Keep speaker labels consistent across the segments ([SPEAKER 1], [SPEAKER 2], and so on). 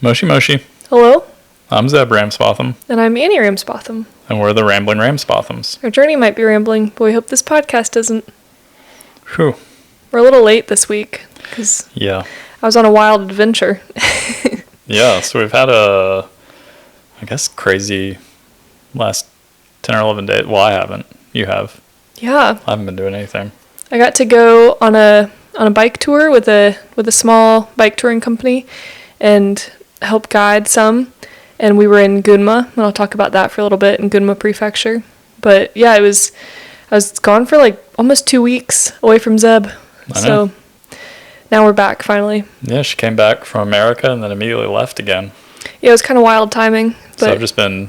[SPEAKER 1] Moshi Moshi.
[SPEAKER 2] Hello.
[SPEAKER 1] I'm Zeb Ramsbotham.
[SPEAKER 2] And I'm Annie Ramsbotham.
[SPEAKER 1] And we're the Rambling Ramsbothams.
[SPEAKER 2] Our journey might be rambling, but we hope this podcast isn't.
[SPEAKER 1] Whew.
[SPEAKER 2] We're a little late this week, because I was on a wild adventure.
[SPEAKER 1] Yeah, so we've had crazy last 10 or 11 days. Well, I haven't. You have.
[SPEAKER 2] Yeah.
[SPEAKER 1] I haven't been doing anything.
[SPEAKER 2] I got to go on a bike tour with a small bike touring company and help guide some. And we were in Gunma, and I'll talk about that for a little bit, in Gunma Prefecture. But yeah, I was gone for like almost 2 weeks away from Zeb. So now we're back finally.
[SPEAKER 1] Yeah, she came back from America and then immediately left again.
[SPEAKER 2] Yeah, it was kind of wild timing. But
[SPEAKER 1] so I've just been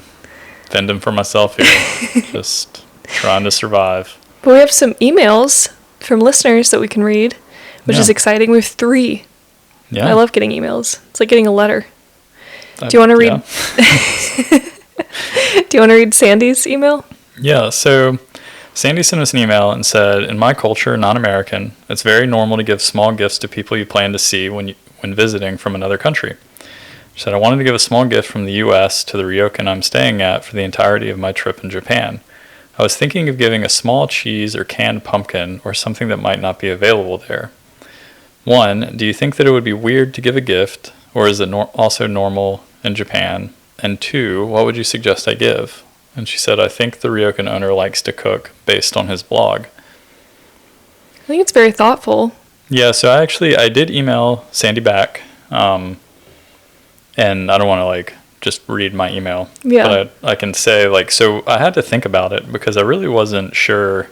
[SPEAKER 1] fending for myself here, just trying to survive.
[SPEAKER 2] But we have some emails from listeners that we can read, which is exciting. We have 3. Yeah. I love getting emails. It's like getting a letter. Do you want to read? Do you want to read Sandy's email?
[SPEAKER 1] Yeah, so Sandy sent us an email and said, in my culture, non-American, it's very normal to give small gifts to people you plan to see when visiting from another country. She said, I wanted to give a small gift from the U.S. to the ryokan I'm staying at for the entirety of my trip in Japan. I was thinking of giving a small cheese or canned pumpkin or something that might not be available there. 1, do you think that it would be weird to give a gift, or is it also normal in Japan? And 2, what would you suggest I give? And she said, I think the ryokan owner likes to cook based on his blog.
[SPEAKER 2] I think it's very thoughtful.
[SPEAKER 1] Yeah, so I did email Sandy back, and I don't want to just read my email. Yeah. But I can say so I had to think about it because I really wasn't sure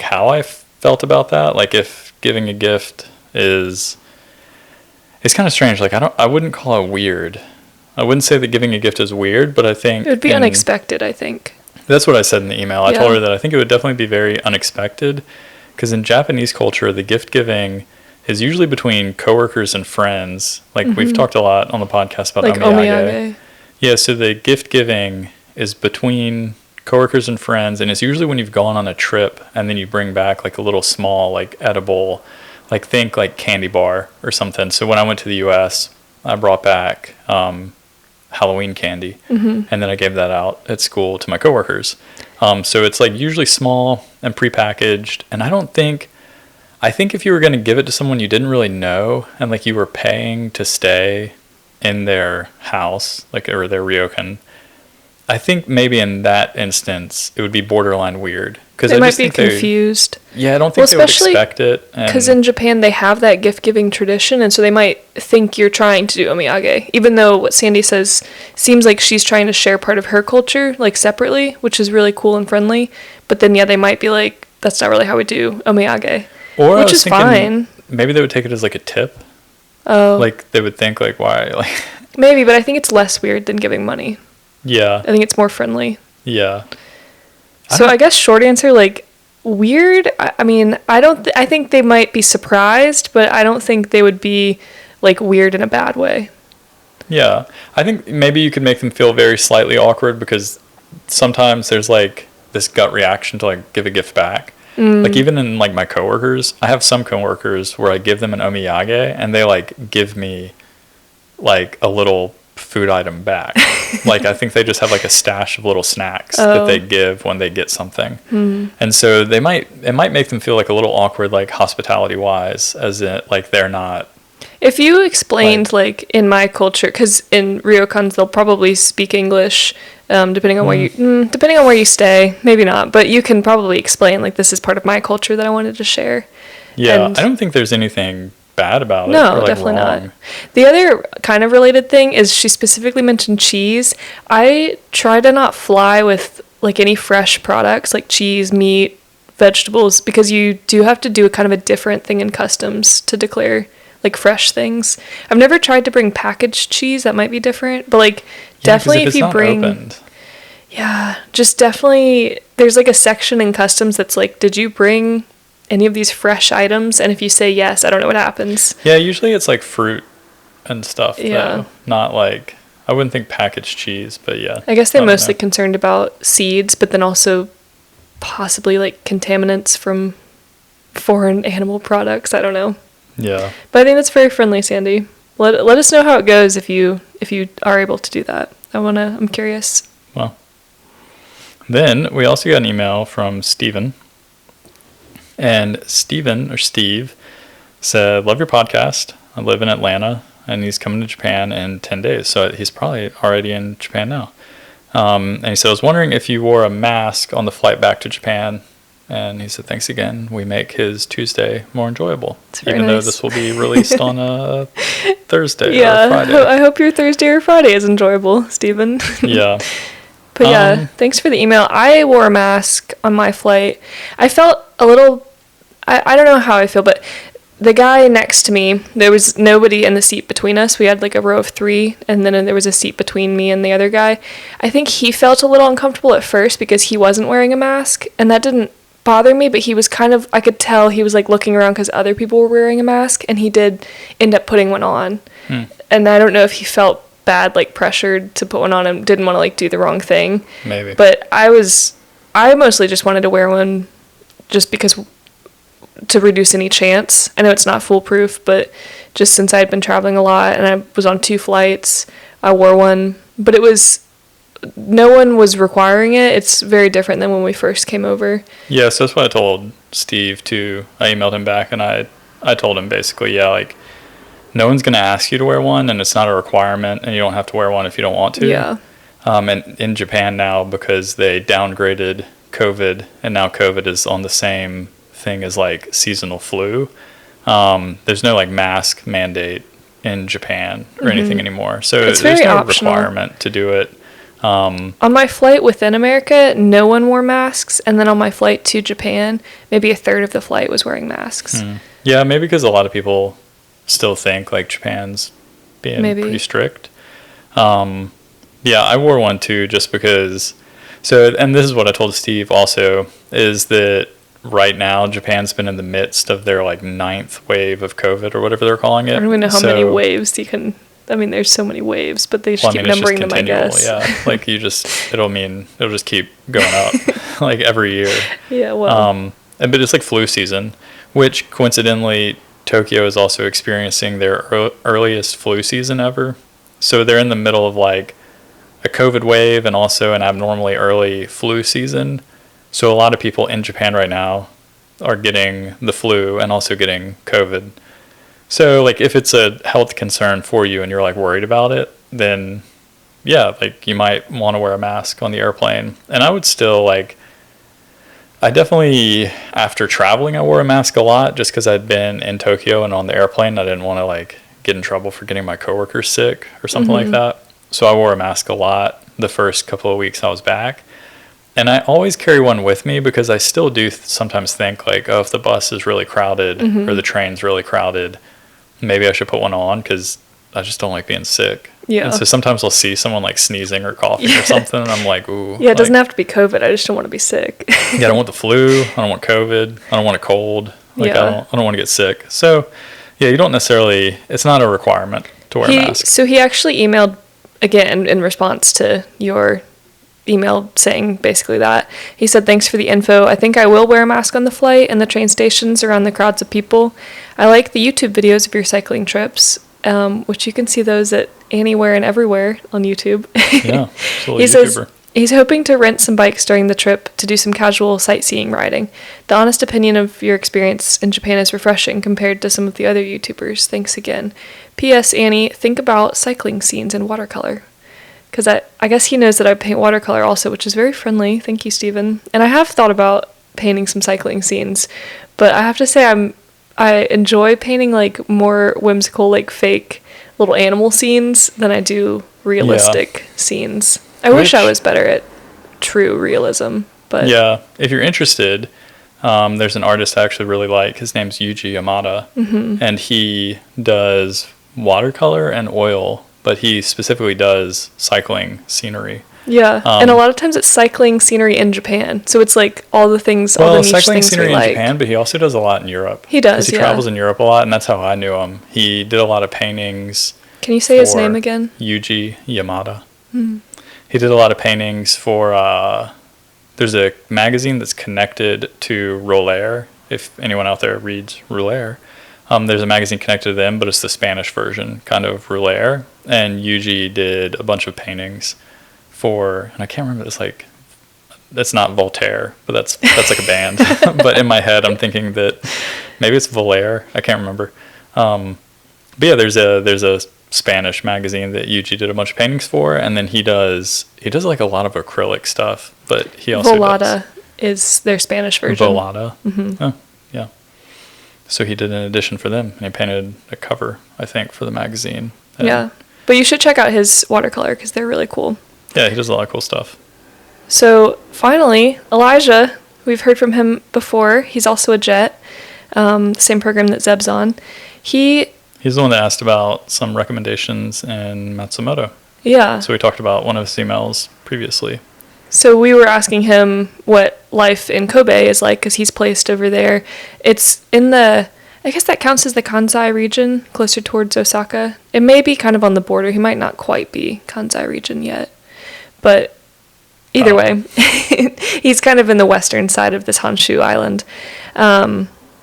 [SPEAKER 1] how I felt about that. If giving a gift it's kind of strange. I wouldn't call it weird. I wouldn't say that giving a gift is weird, but I think
[SPEAKER 2] it would be unexpected, I think.
[SPEAKER 1] That's what I said in the email. I told her that I think it would definitely be very unexpected because in Japanese culture, the gift giving is usually between coworkers and friends. We've talked a lot on the podcast about omiyage. Yeah, so the gift giving is between coworkers and friends, and it's usually when you've gone on a trip and then you bring back a little small edible, think candy bar or something. So when I went to the U.S., I brought back Halloween candy, and then I gave that out at school to my coworkers. So it's usually small and prepackaged, and I think if you were going to give it to someone you didn't really know and you were paying to stay in their house, or their ryokan, I think maybe in that instance it would be borderline weird because
[SPEAKER 2] they might be confused.
[SPEAKER 1] I don't think they would expect it.
[SPEAKER 2] Because in Japan they have that gift giving tradition, and so they might think you're trying to do omiyage, even though what Sandy says seems like she's trying to share part of her culture separately, which is really cool and friendly. But then they might be that's not really how we do omiyage, which is fine.
[SPEAKER 1] Maybe they would take it as a tip.
[SPEAKER 2] Oh,
[SPEAKER 1] they would think why
[SPEAKER 2] maybe, but I think it's less weird than giving money.
[SPEAKER 1] Yeah,
[SPEAKER 2] I think it's more friendly.
[SPEAKER 1] Yeah.
[SPEAKER 2] So I guess short answer, weird. I think they might be surprised, but I don't think they would be weird in a bad way.
[SPEAKER 1] Yeah, I think maybe you could make them feel very slightly awkward because sometimes there's this gut reaction to give a gift back. Even in my coworkers, I have some coworkers where I give them an omiyage and they give me a little food item back. I think they just have a stash of little snacks that they give when they get something. And so it might make them feel a little awkward hospitality wise, as in they're not. If you explained
[SPEAKER 2] in my culture, because in ryokans they'll probably speak English, depending on where you stay, maybe not, but you can probably explain this is part of my culture that I wanted to share.
[SPEAKER 1] Yeah, I don't think there's anything bad about it.
[SPEAKER 2] No, definitely wrong. Not. The other kind of related thing is she specifically mentioned cheese. I try to not fly with any fresh products like cheese, meat, vegetables, because you do have to do a kind of a different thing in customs to declare fresh things. I've never tried to bring packaged cheese. That might be different, but definitely if you bring opened. Yeah, just definitely there's a section in customs that's did you bring any of these fresh items? And if you say yes, I don't know what happens.
[SPEAKER 1] Yeah, usually it's fruit and stuff. Yeah, though. Not I wouldn't think packaged cheese, but yeah.
[SPEAKER 2] I guess they're mostly concerned about seeds, but then also possibly contaminants from foreign animal products. I don't know.
[SPEAKER 1] Yeah.
[SPEAKER 2] But I think that's very friendly, Sandy. let us know how it goes if you are able to do that. I'm curious.
[SPEAKER 1] Well, then we also got an email from Steven. And Steven, or Steve, said, love your podcast. I live in Atlanta, and he's coming to Japan in 10 days. So he's probably already in Japan now. And he said, I was wondering if you wore a mask on the flight back to Japan. And he said, thanks again. We make his Tuesday more enjoyable. Even though this will be released on a Thursday or Friday.
[SPEAKER 2] I hope your Thursday or Friday is enjoyable, Stephen.
[SPEAKER 1] Yeah.
[SPEAKER 2] But yeah, thanks for the email. I wore a mask on my flight. I felt a little, I don't know how I feel, but the guy next to me, there was nobody in the seat between us. We had like a row of 3, and then there was a seat between me and the other guy. I think he felt a little uncomfortable at first because he wasn't wearing a mask, and that didn't bother me, but he was kind of, I could tell he was like looking around because other people were wearing a mask, and he did end up putting one on. And I don't know if he felt bad, like pressured to put one on and didn't want to like do the wrong thing.
[SPEAKER 1] Maybe.
[SPEAKER 2] But I mostly just wanted to wear one just because, to reduce any chance. I know it's not foolproof, but just since I had been traveling a lot and I was on 2 flights, I wore one. But no one was requiring it. It's very different than when we first came over.
[SPEAKER 1] Yeah, so that's what I told Steve too. I emailed him back, and I told him basically, yeah, like, no one's going to ask you to wear one, and it's not a requirement, and you don't have to wear one if you don't want to.
[SPEAKER 2] Yeah.
[SPEAKER 1] And in Japan now, because they downgraded COVID, and now COVID is on the same thing as like seasonal flu, there's no like mask mandate in Japan or anything anymore. So
[SPEAKER 2] it's
[SPEAKER 1] there's no
[SPEAKER 2] optional.
[SPEAKER 1] requirement to do it.
[SPEAKER 2] On my flight within America, no one wore masks, and then on my flight to Japan, maybe a third of the flight was wearing masks.
[SPEAKER 1] Yeah, maybe because a lot of people still think like Japan's being pretty strict. Yeah, I wore one too just because. So, and this is what I told Steve also, is that right now Japan's been in the midst of their like 9th wave of COVID or whatever they're calling it.
[SPEAKER 2] I don't even know how many waves you can. I mean, there's so many waves, but they just keep numbering them, I guess.
[SPEAKER 1] Yeah, like it'll just keep going up like every year.
[SPEAKER 2] Yeah, well.
[SPEAKER 1] But it's like flu season, which coincidentally Tokyo is also experiencing their earliest flu season ever. So they're in the middle of like a COVID wave and also an abnormally early flu season. So a lot of people in Japan right now are getting the flu and also getting COVID. So, like, if it's a health concern for you and you're, like, worried about it, then, yeah, like, you might want to wear a mask on the airplane. And I would still, like, I definitely, after traveling, I wore a mask a lot just because I'd been in Tokyo and on the airplane. I didn't want to, like, get in trouble for getting my coworkers sick or something like that. So I wore a mask a lot the first couple of weeks I was back. And I always carry one with me because I still do sometimes think, like, oh, if the bus is really crowded or the train's really crowded, maybe I should put one on because I just don't like being sick. Yeah. And so sometimes I'll see someone like sneezing or coughing or something, and I'm like, ooh.
[SPEAKER 2] Yeah, it doesn't have to be COVID. I just don't want to be sick.
[SPEAKER 1] Yeah, I don't want the flu. I don't want COVID. I don't want a cold. Like, I don't want to get sick. So, yeah, you don't necessarily, it's not a requirement to wear a mask.
[SPEAKER 2] So he actually emailed, again, in response to your email saying basically that. He said, thanks for the info. I think I will wear a mask on the flight and the train stations around the crowds of people. I like the YouTube videos of your cycling trips, which you can see those at Anywhere and Everywhere on YouTube.
[SPEAKER 1] Yeah,
[SPEAKER 2] he says he's hoping to rent some bikes during the trip to do some casual sightseeing riding. The honest opinion of your experience in Japan is refreshing compared to some of the other YouTubers. Thanks again. P.S. Annie, think about cycling scenes in watercolor. Because I guess he knows that I paint watercolor also, which is very friendly. Thank you, Stephen. And I have thought about painting some cycling scenes, but I have to say I enjoy painting like more whimsical, like fake little animal scenes than I do realistic scenes. I wish I was better at true realism, but
[SPEAKER 1] yeah, if you're interested, there's an artist I actually really like. His name's Yuji Yamada, and he does watercolor and oil, but he specifically does cycling scenery.
[SPEAKER 2] Yeah, and a lot of times it's cycling scenery in Japan. So it's like all the things, all the niche
[SPEAKER 1] cycling
[SPEAKER 2] things
[SPEAKER 1] scenery
[SPEAKER 2] we
[SPEAKER 1] in
[SPEAKER 2] like.
[SPEAKER 1] Japan, but he also does a lot in Europe.
[SPEAKER 2] He does,
[SPEAKER 1] he travels in Europe a lot, and that's how I knew him. He did a lot of paintings.
[SPEAKER 2] Can you say his name again?
[SPEAKER 1] Yuji Yamada. He did a lot of paintings for, there's a magazine that's connected to Roller, if anyone out there reads Roller. There's a magazine connected to them, but it's the Spanish version, kind of Rouleur. And Yuji did a bunch of paintings for, and I can't remember, that's not Voltaire, but that's like a band. But in my head, I'm thinking that maybe it's Voltaire. I can't remember. But yeah, there's a Spanish magazine that Yuji did a bunch of paintings for, and then he does like a lot of acrylic stuff, but he also
[SPEAKER 2] Volata is their Spanish version.
[SPEAKER 1] Volata. Oh, yeah. So he did an edition for them, and he painted a cover, I think, for the magazine. And
[SPEAKER 2] yeah, but you should check out his watercolor because they're really cool.
[SPEAKER 1] Yeah, he does a lot of cool stuff.
[SPEAKER 2] So finally, Elijah, we've heard from him before. He's also a jet, the same program that Zeb's on. He's
[SPEAKER 1] the one that asked about some recommendations in Matsumoto.
[SPEAKER 2] Yeah.
[SPEAKER 1] So we talked about one of his emails previously.
[SPEAKER 2] So we were asking him what life in Kobe is like because he's placed over there. It's in I guess that counts as the Kansai region, closer towards Osaka. It may be kind of on the border. He might not quite be Kansai region yet. But either way, he's kind of in the western side of this Honshu island.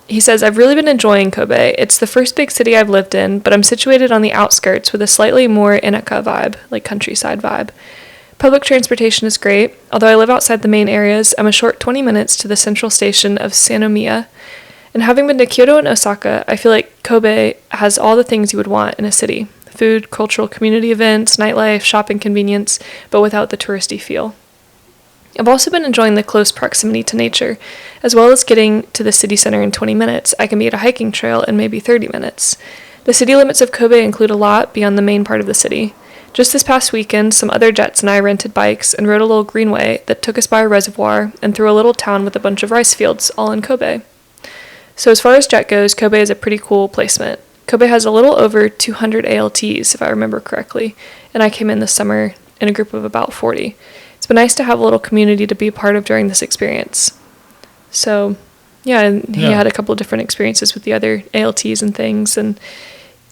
[SPEAKER 2] He says, I've really been enjoying Kobe. It's the first big city I've lived in, but I'm situated on the outskirts with a slightly more Inaka vibe, like countryside vibe. Public transportation is great. Although I live outside the main areas, I'm a short 20 minutes to the central station of Sanomiya. And having been to Kyoto and Osaka, I feel like Kobe has all the things you would want in a city. Food, cultural community events, nightlife, shopping convenience, but without the touristy feel. I've also been enjoying the close proximity to nature, as well as getting to the city center in 20 minutes. I can be at a hiking trail in maybe 30 minutes. The city limits of Kobe include a lot beyond the main part of the city. Just this past weekend, some other jets and I rented bikes and rode a little greenway that took us by a reservoir and through a little town with a bunch of rice fields, all in Kobe. So as far as jet goes, Kobe is a pretty cool placement. Kobe has a little over 200 ALTs, if I remember correctly, and I came in this summer in a group of about 40. It's been nice to have a little community to be a part of during this experience. So, yeah, and he had a couple of different experiences with the other ALTs and things, and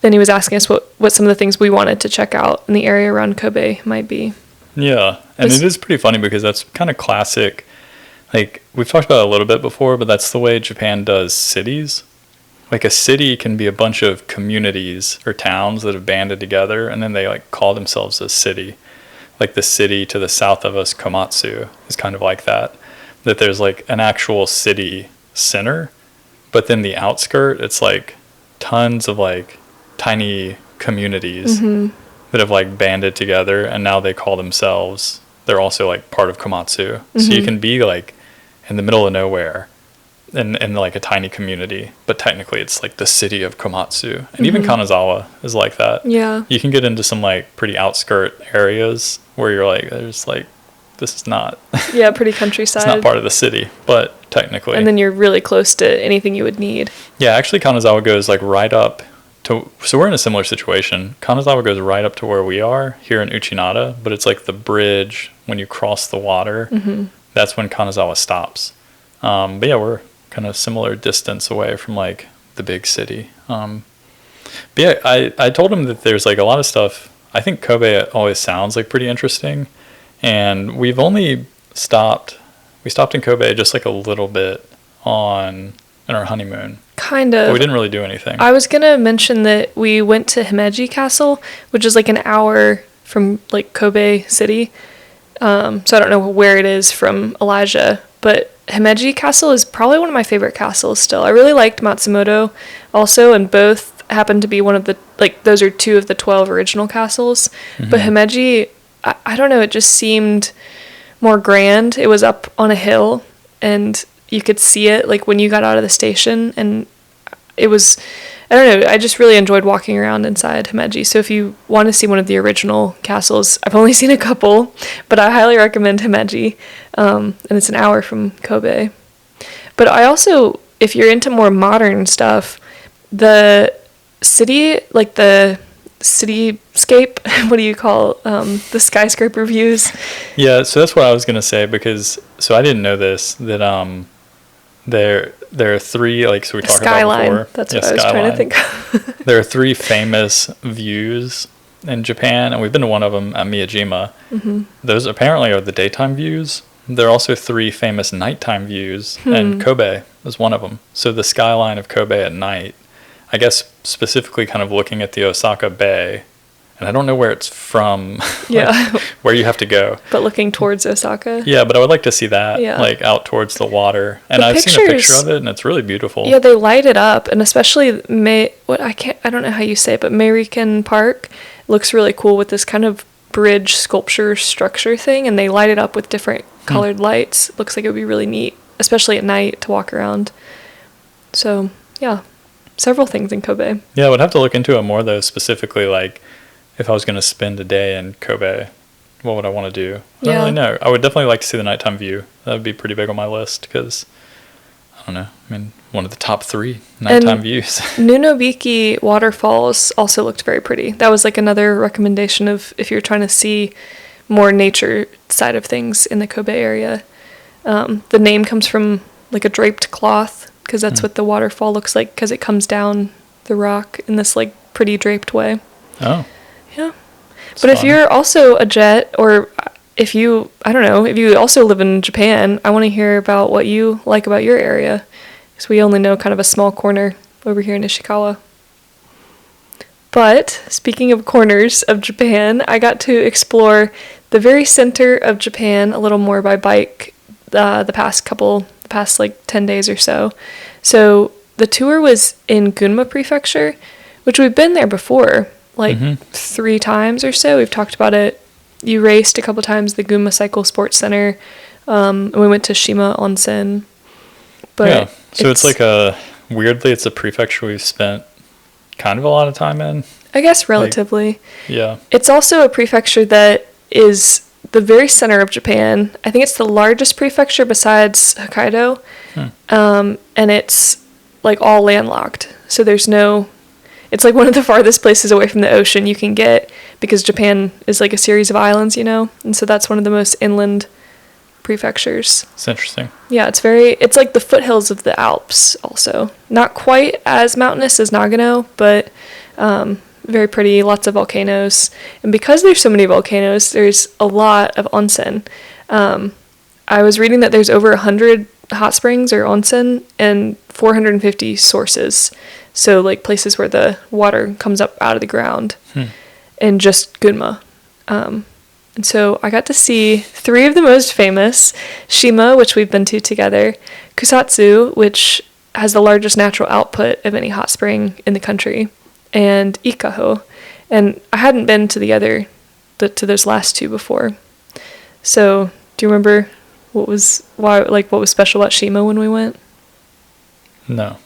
[SPEAKER 2] then he was asking us what some of the things we wanted to check out in the area around Kobe might be.
[SPEAKER 1] Yeah, and it is pretty funny because that's kind of classic. Like, we've talked about it a little bit before, but that's the way Japan does cities. Like, a city can be a bunch of communities or towns that have banded together, and then they, like, call themselves a city. Like, the city to the south of us, Komatsu, is kind of like that. That there's, like, an actual city center, but then the outskirt, it's, like, tons of, like, tiny communities that have, like, banded together, and now they call themselves, they're also, like, part of Komatsu. So you can be, like, in the middle of nowhere in like, a tiny community, but technically it's, like, the city of Komatsu. And even Kanazawa is like that.
[SPEAKER 2] Yeah.
[SPEAKER 1] You can get into some, like, pretty outskirt areas where you're, like, there's, like, this is not...
[SPEAKER 2] Yeah, pretty countryside.
[SPEAKER 1] It's not part of the city, but technically.
[SPEAKER 2] And then you're really close to anything you would need.
[SPEAKER 1] Yeah, actually, Kanazawa goes, like, right up to... So we're in a similar situation. Kanazawa goes right up to where we are here in Uchinada, but it's, like, the bridge when you cross the water. That's when Kanazawa stops. But, yeah, we're kind of similar distance away from, like, the big city. But, yeah, I told him that there's, like, a lot of stuff... I think Kobe always sounds, like, pretty interesting. And we've only stopped in Kobe just, like, a little bit in our honeymoon.
[SPEAKER 2] Kind of.
[SPEAKER 1] But we didn't really do anything.
[SPEAKER 2] I was going to mention that we went to Himeji Castle, which is, like, an hour from, like, Kobe City. So I don't know where it is from Elijah, but Himeji Castle is probably one of my favorite castles still. I really liked Matsumoto also, and both happen to be one of the, like, those are 2 of the 12 original castles. But Himeji, I don't know, it just seemed more grand. It was up on a hill, and you could see it, like, when you got out of the station, and it was, I don't know, I just really enjoyed walking around inside Himeji. So if you want to see one of the original castles, I've only seen a couple, but I highly recommend Himeji, and it's an hour from Kobe. But I also, if you're into more modern stuff, the city, like the cityscape, what do you call the skyscraper views? Yeah,
[SPEAKER 1] so that's what I was going to say, because, so I didn't know this, that there are 3, like, so we talked about before.
[SPEAKER 2] That's what I was trying to think of.
[SPEAKER 1] There are 3 famous views in Japan, and we've been to one of them at Miyajima. Those apparently are the daytime views. There are also 3 famous nighttime views, and Kobe is one of them. So the skyline of Kobe at night, I guess specifically kind of looking at the Osaka Bay, and I don't know where it's from, where you have to go.
[SPEAKER 2] But looking towards Osaka.
[SPEAKER 1] Yeah, but I would like to see that, like out towards the water. And I've seen a picture of it, and it's really beautiful.
[SPEAKER 2] Yeah, they light it up, and especially I don't know how you say it, but Meiriken Park looks really cool with this kind of bridge sculpture structure thing, and they light it up with different colored lights. It looks like it would be really neat, especially at night to walk around. So, yeah, several things in Kobe.
[SPEAKER 1] Yeah, I would have to look into it more, though, specifically, like, if I was going to spend a day in Kobe, what would I want to do? I don't really know. I would definitely like to see the nighttime view. That would be pretty big on my list because, I don't know, I mean, one of the top 3 nighttime views.
[SPEAKER 2] Nunobiki waterfalls also looked very pretty. That was like another recommendation of if you're trying to see more nature side of things in the Kobe area. The name comes from like a draped cloth because that's what the waterfall looks like because it comes down the rock in this like pretty draped way. Oh. Yeah. But if you're also a jet, or if you also live in Japan, I want to hear about what you like about your area. Because we only know kind of a small corner over here in Ishikawa. But speaking of corners of Japan, I got to explore the very center of Japan a little more by bike the past like 10 days or so. So the tour was in Gunma Prefecture, which we've been there before. 3 times or so. We've talked about it. You raced a couple times the Gunma Cycle Sports Center. And we went to Shima Onsen. But
[SPEAKER 1] yeah, so it's like weirdly, it's a prefecture we've spent kind of a lot of time in.
[SPEAKER 2] I guess relatively.
[SPEAKER 1] Yeah.
[SPEAKER 2] It's also a prefecture that is the very center of Japan. I think it's the largest prefecture besides Hokkaido. And it's like all landlocked. So there's it's like one of the farthest places away from the ocean you can get because Japan is like a series of islands, and so that's one of the most inland prefectures.
[SPEAKER 1] It's interesting.
[SPEAKER 2] Yeah, it's like the foothills of the Alps also. Not quite as mountainous as Nagano, but very pretty, lots of volcanoes. And because there's so many volcanoes, there's a lot of onsen. I was reading that there's over 100 hot springs or onsen and 450 sources. So like places where the water comes up out of the ground and just Gunma. And so I got to see 3 of the most famous, Shima, which we've been to together, Kusatsu, which has the largest natural output of any hot spring in the country, and Ikaho. And I hadn't been to to those last 2 before. So do you remember what was special about Shima when we went?
[SPEAKER 1] No.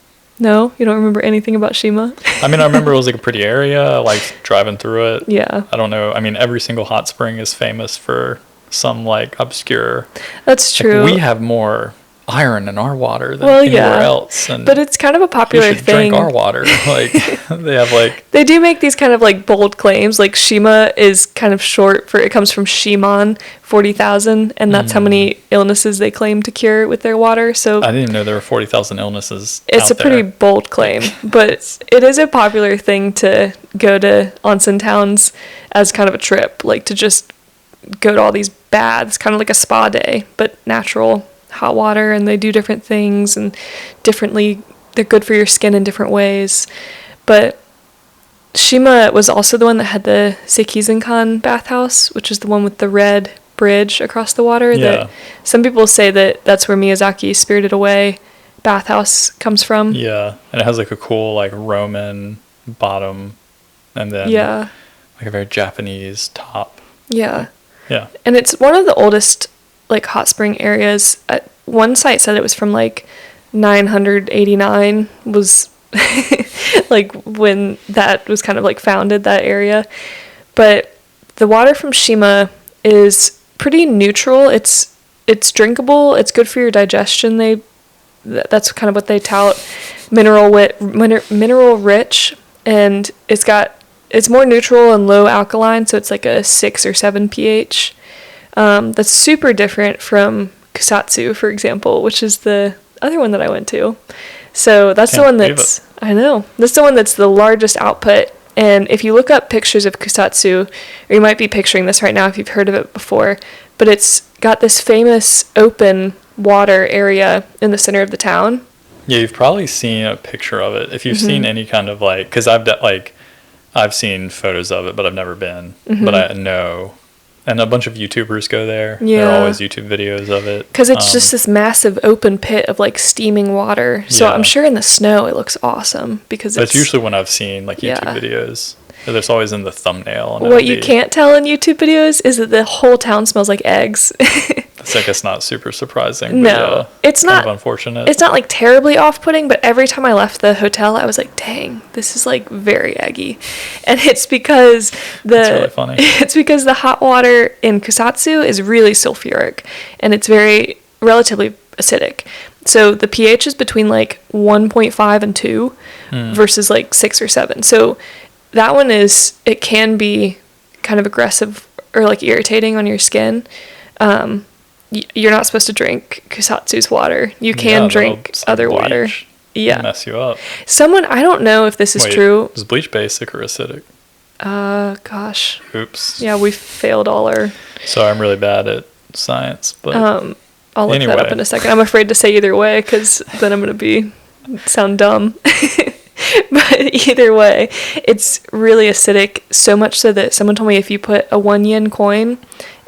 [SPEAKER 2] No? You don't remember anything about Shima?
[SPEAKER 1] I mean, I remember it was like a pretty area. I liked driving through it.
[SPEAKER 2] Yeah.
[SPEAKER 1] I don't know. I mean, every single hot spring is famous for some like obscure.
[SPEAKER 2] That's true.
[SPEAKER 1] We have more iron in our water than anywhere else.
[SPEAKER 2] But it's kind of a popular thing.
[SPEAKER 1] Drink our water. Like they have like.
[SPEAKER 2] They do make these kind of like bold claims. Like Shima is kind of short for, it comes from Shiman, 40,000, and that's how many illnesses they claim to cure with their water. So
[SPEAKER 1] I didn't know there were 40,000 illnesses.
[SPEAKER 2] It's a pretty bold claim, but it is a popular thing to go to onsen towns as kind of a trip, like to just go to all these baths, kind of like a spa day, but natural hot water, and they do different things and they're good for your skin in different ways. But Shima was also the one that had the Seikizenkan bathhouse, which is the one with the red bridge across the water.
[SPEAKER 1] Yeah.
[SPEAKER 2] That some people say that's where Miyazaki's Spirited Away bathhouse comes from.
[SPEAKER 1] Yeah, and it has like a cool like Roman bottom and then like a very Japanese top.
[SPEAKER 2] Yeah.
[SPEAKER 1] Yeah.
[SPEAKER 2] And it's one of the oldest like hot spring areas. One site said it was from like 989 was like when that was kind of like founded, that area. But the water from Shima is pretty neutral. It's drinkable. It's good for your digestion. That's kind of what they tout. Mineral rich, and it's more neutral and low alkaline, so it's like a 6 or 7 pH. That's super different from Kusatsu, for example, which is the other one that I went to. So that's the one that's, I know, that's the one that's the largest output. And if you look up pictures of Kusatsu, or you might be picturing this right now if you've heard of it before, but it's got this famous open water area in the center of the town.
[SPEAKER 1] Yeah, you've probably seen a picture of it. If you've seen any kind of like, because I've seen photos of it, but I've never been. But I know, and a bunch of YouTubers go there.
[SPEAKER 2] Yeah.
[SPEAKER 1] There are always YouTube videos of it.
[SPEAKER 2] Because it's just this massive open pit of like steaming water. So I'm sure in the snow it looks awesome because
[SPEAKER 1] that's usually when I've seen like YouTube videos. There's always in the thumbnail. And
[SPEAKER 2] what you can't tell in YouTube videos is that the whole town smells like eggs.
[SPEAKER 1] That's, I guess, not super surprising.
[SPEAKER 2] No,
[SPEAKER 1] but
[SPEAKER 2] it's not.
[SPEAKER 1] Kind of unfortunate.
[SPEAKER 2] It's not like terribly off-putting, but every time I left the hotel, I was like, "Dang, this is like very eggy," and it's because
[SPEAKER 1] That's really funny.
[SPEAKER 2] It's because the hot water in Kusatsu is really sulfuric, and it's relatively acidic. So the pH is between like 1.5 and 2 versus like 6 or 7. So that one it can be kind of aggressive or like irritating on your skin. You're not supposed to drink Kusatsu's water. You can drink other water. Yeah.
[SPEAKER 1] Mess you up.
[SPEAKER 2] I don't know if this is true.
[SPEAKER 1] Is bleach basic or acidic?
[SPEAKER 2] Gosh.
[SPEAKER 1] Oops.
[SPEAKER 2] Yeah, we failed all our...
[SPEAKER 1] Sorry, I'm really bad at science, but...
[SPEAKER 2] I'll look that up in a second. I'm afraid to say either way, because then I'm going to sound dumb. But either way, it's really acidic, so much so that someone told me if you put a 1 yen coin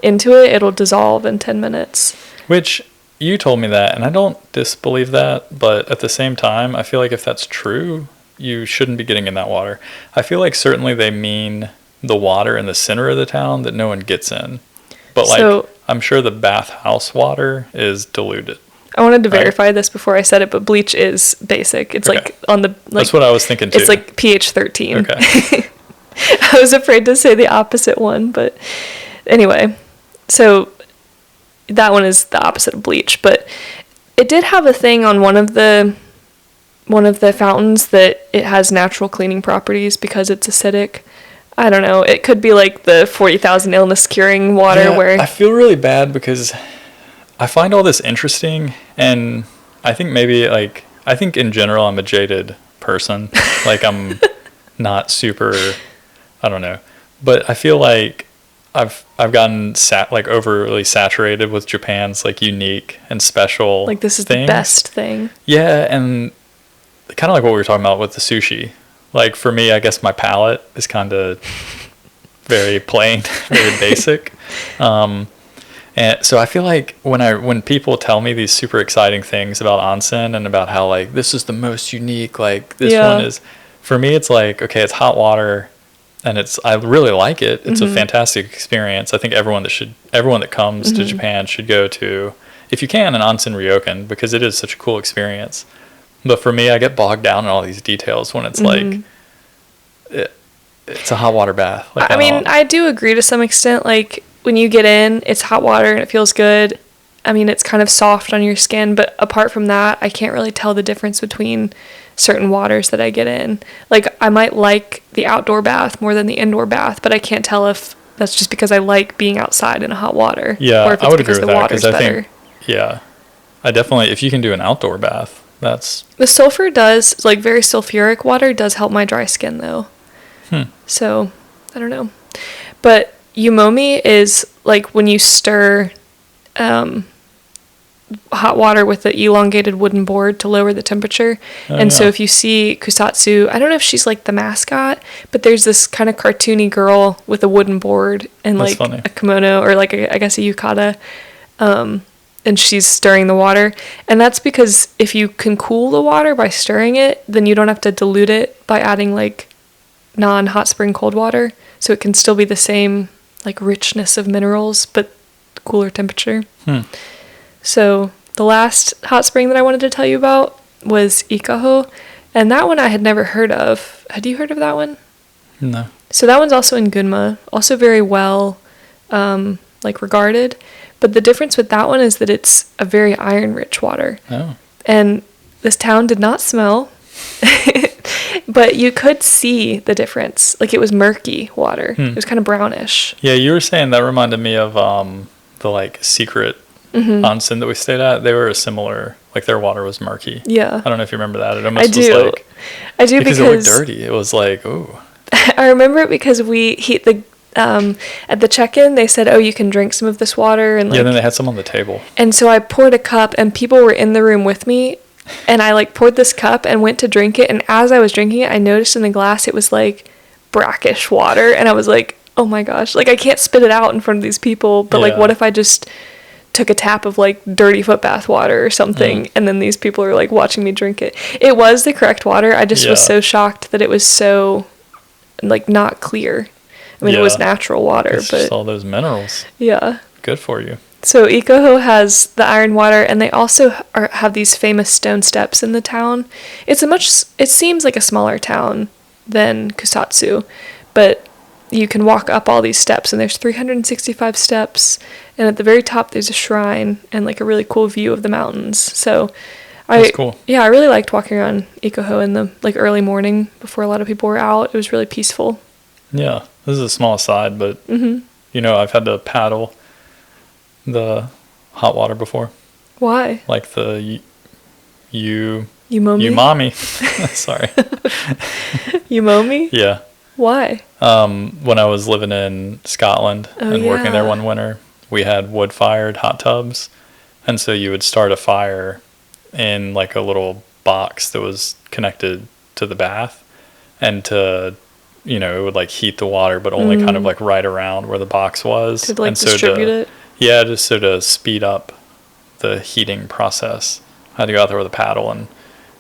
[SPEAKER 2] into it, it'll dissolve in 10 minutes.
[SPEAKER 1] Which, you told me that, and I don't disbelieve that, but at the same time, I feel like if that's true, you shouldn't be getting in that water. I feel like certainly they mean the water in the center of the town that no one gets in. But I'm sure the bathhouse water is diluted.
[SPEAKER 2] I wanted to verify this before I said it, but bleach is basic. It's like on the... Like,
[SPEAKER 1] that's what I was thinking too.
[SPEAKER 2] It's like pH 13.
[SPEAKER 1] Okay.
[SPEAKER 2] I was afraid to say the opposite one, but anyway. So that one is the opposite of bleach, but it did have a thing on one of the fountains that it has natural cleaning properties because it's acidic. I don't know. It could be like the 40,000 illness curing water where...
[SPEAKER 1] I feel really bad because I find all this interesting, and I think maybe I think in general I'm a jaded person. Like I'm not super, I don't know, but I feel like I've gotten overly saturated with Japan's like unique and special
[SPEAKER 2] like this is
[SPEAKER 1] things.
[SPEAKER 2] The best thing.
[SPEAKER 1] Yeah, and kind of like what we were talking about with the sushi. Like for me, I guess my palate is kind of very plain, very basic. And so I feel like when people tell me these super exciting things about onsen and about how like this is the most unique, like this one is, for me it's like, okay, it's hot water and I really like it. It's a fantastic experience. I think everyone that comes to Japan should go to, if you can, an onsen ryokan, because it is such a cool experience. But for me, I get bogged down in all these details when it's like, it's a hot water bath. Like,
[SPEAKER 2] I do agree to some extent. Like, when you get in, it's hot water and it feels good. I mean, it's kind of soft on your skin. But apart from that, I can't really tell the difference between certain waters that I get in. Like, I might like the outdoor bath more than the indoor bath, but I can't tell if that's just because I like being outside in a hot water.
[SPEAKER 1] Yeah,
[SPEAKER 2] or if it's
[SPEAKER 1] I would
[SPEAKER 2] because
[SPEAKER 1] agree with that, because I think, I definitely, if you can do an outdoor bath, the
[SPEAKER 2] sulfur does, like very sulfuric water does help my dry skin though. So, I don't know. But yumomi is like when you stir hot water with the elongated wooden board to lower the temperature. So if you see Kusatsu, I don't know if she's like the mascot, but there's this kind of cartoony girl with a wooden board and like a kimono or like I guess a yukata. And she's stirring the water. And that's because if you can cool the water by stirring it, then you don't have to dilute it by adding like non-hot spring cold water. So it can still be the same like richness of minerals, but cooler temperature. So the last hot spring that I wanted to tell you about was Ikaho. And that one I had never heard of. Had you heard of that one?
[SPEAKER 1] No.
[SPEAKER 2] So that one's also in Gunma. Also very well regarded. But the difference with that one is that it's a very iron-rich water.
[SPEAKER 1] Oh.
[SPEAKER 2] And this town did not smell, but you could see the difference. Like, it was murky water. It was kind of brownish.
[SPEAKER 1] Yeah, you were saying that reminded me of the, like, secret onsen that we stayed at. They were similar. Like, their water was murky.
[SPEAKER 2] Yeah.
[SPEAKER 1] I don't know if you remember that. It almost
[SPEAKER 2] was
[SPEAKER 1] like...
[SPEAKER 2] I do
[SPEAKER 1] because it looked dirty. It was like, ooh.
[SPEAKER 2] I remember it because at the check-in, they said, oh, you can drink some of this water. And
[SPEAKER 1] then they had some on the table.
[SPEAKER 2] And so I poured a cup, and people were in the room with me, And I like poured this cup and went to drink it. And as I was drinking it, I noticed in the glass it was like brackish water. And I was like, oh my gosh, like I can't spit it out in front of these people. But like, what if I just took a tap of like dirty foot bath water or something, and then these people are like watching me drink it? It was the correct water. I just was so shocked that it was so like not clear. I mean, it was natural water, but
[SPEAKER 1] just all those minerals.
[SPEAKER 2] Yeah.
[SPEAKER 1] Good for you.
[SPEAKER 2] So Ikaho has the iron water, and they also have these famous stone steps in the town. It seems like a smaller town than Kusatsu, but you can walk up all these steps, and there's 365 steps, and at the very top there's a shrine and like a really cool view of the mountains. So that's cool. Yeah, I really liked walking around Ikaho in the like early morning before a lot of people were out. It was really peaceful.
[SPEAKER 1] Yeah, this is a small aside, but you know, I've had to paddle the hot water before.
[SPEAKER 2] Why?
[SPEAKER 1] Like the
[SPEAKER 2] Umami?
[SPEAKER 1] Sorry.
[SPEAKER 2] Umami?
[SPEAKER 1] Yeah.
[SPEAKER 2] Why?
[SPEAKER 1] When I was living in Scotland and working there one winter, we had wood-fired hot tubs. And so you would start a fire in like a little box that was connected to the bath. And you know, it would like heat the water, but only kind of like right around where the box was.
[SPEAKER 2] To like distribute it?
[SPEAKER 1] Yeah, just so to speed up the heating process. I had to go out there with a paddle, and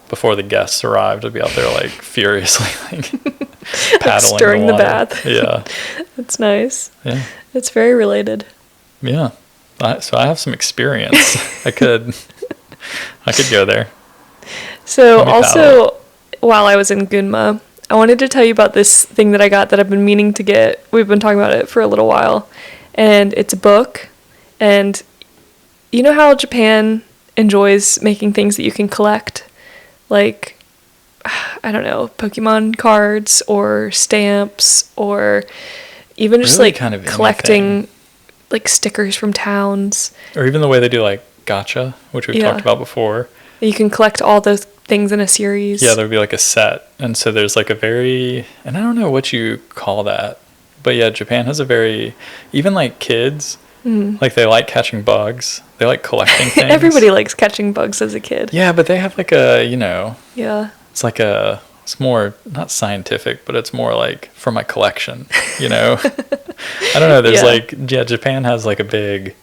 [SPEAKER 1] before the guests arrived, I'd be out there like furiously like paddling,
[SPEAKER 2] stirring the bath.
[SPEAKER 1] Yeah.
[SPEAKER 2] That's nice.
[SPEAKER 1] Yeah.
[SPEAKER 2] It's very related.
[SPEAKER 1] Yeah. So I have some experience. I could go there.
[SPEAKER 2] So also, while I was in Gunma, I wanted to tell you about this thing that I got that I've been meaning to get. We've been talking about it for a little while. And it's a book. And you know how Japan enjoys making things that you can collect? Like, I don't know, Pokemon cards or stamps, or even just really like kind of collecting like stickers from towns. Or
[SPEAKER 1] even the way they do like gacha, which we've talked about before.
[SPEAKER 2] You can collect all those things in a series.
[SPEAKER 1] Yeah, there'd be like a set. And so there's like and I don't know what you call that, but yeah, Japan has a very, even like kids, like they like catching bugs. They like collecting things.
[SPEAKER 2] Everybody likes catching bugs as a kid.
[SPEAKER 1] Yeah, but they have like a, you know.
[SPEAKER 2] Yeah.
[SPEAKER 1] It's more, not scientific, but it's more like for my collection, you know. I don't know, there's Japan has like a big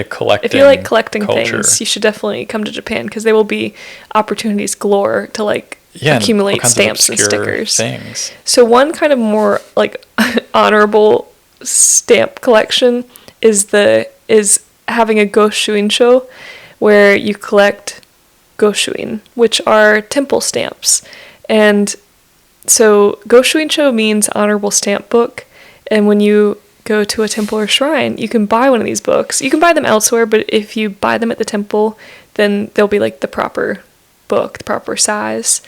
[SPEAKER 1] collecting.
[SPEAKER 2] If you like collecting
[SPEAKER 1] culture.
[SPEAKER 2] Things, you should definitely come to Japan, because there will be opportunities galore to like accumulate stamps and stickers.
[SPEAKER 1] Things.
[SPEAKER 2] So one kind of more like honorable stamp collection is having a Goshuin show, where you collect Goshuin, which are temple stamps. And so Goshuin show means honorable stamp book, and when you go to a temple or shrine, you can buy one of these books. You can buy them elsewhere, but if you buy them at the temple, then they'll be like the proper book, the proper size.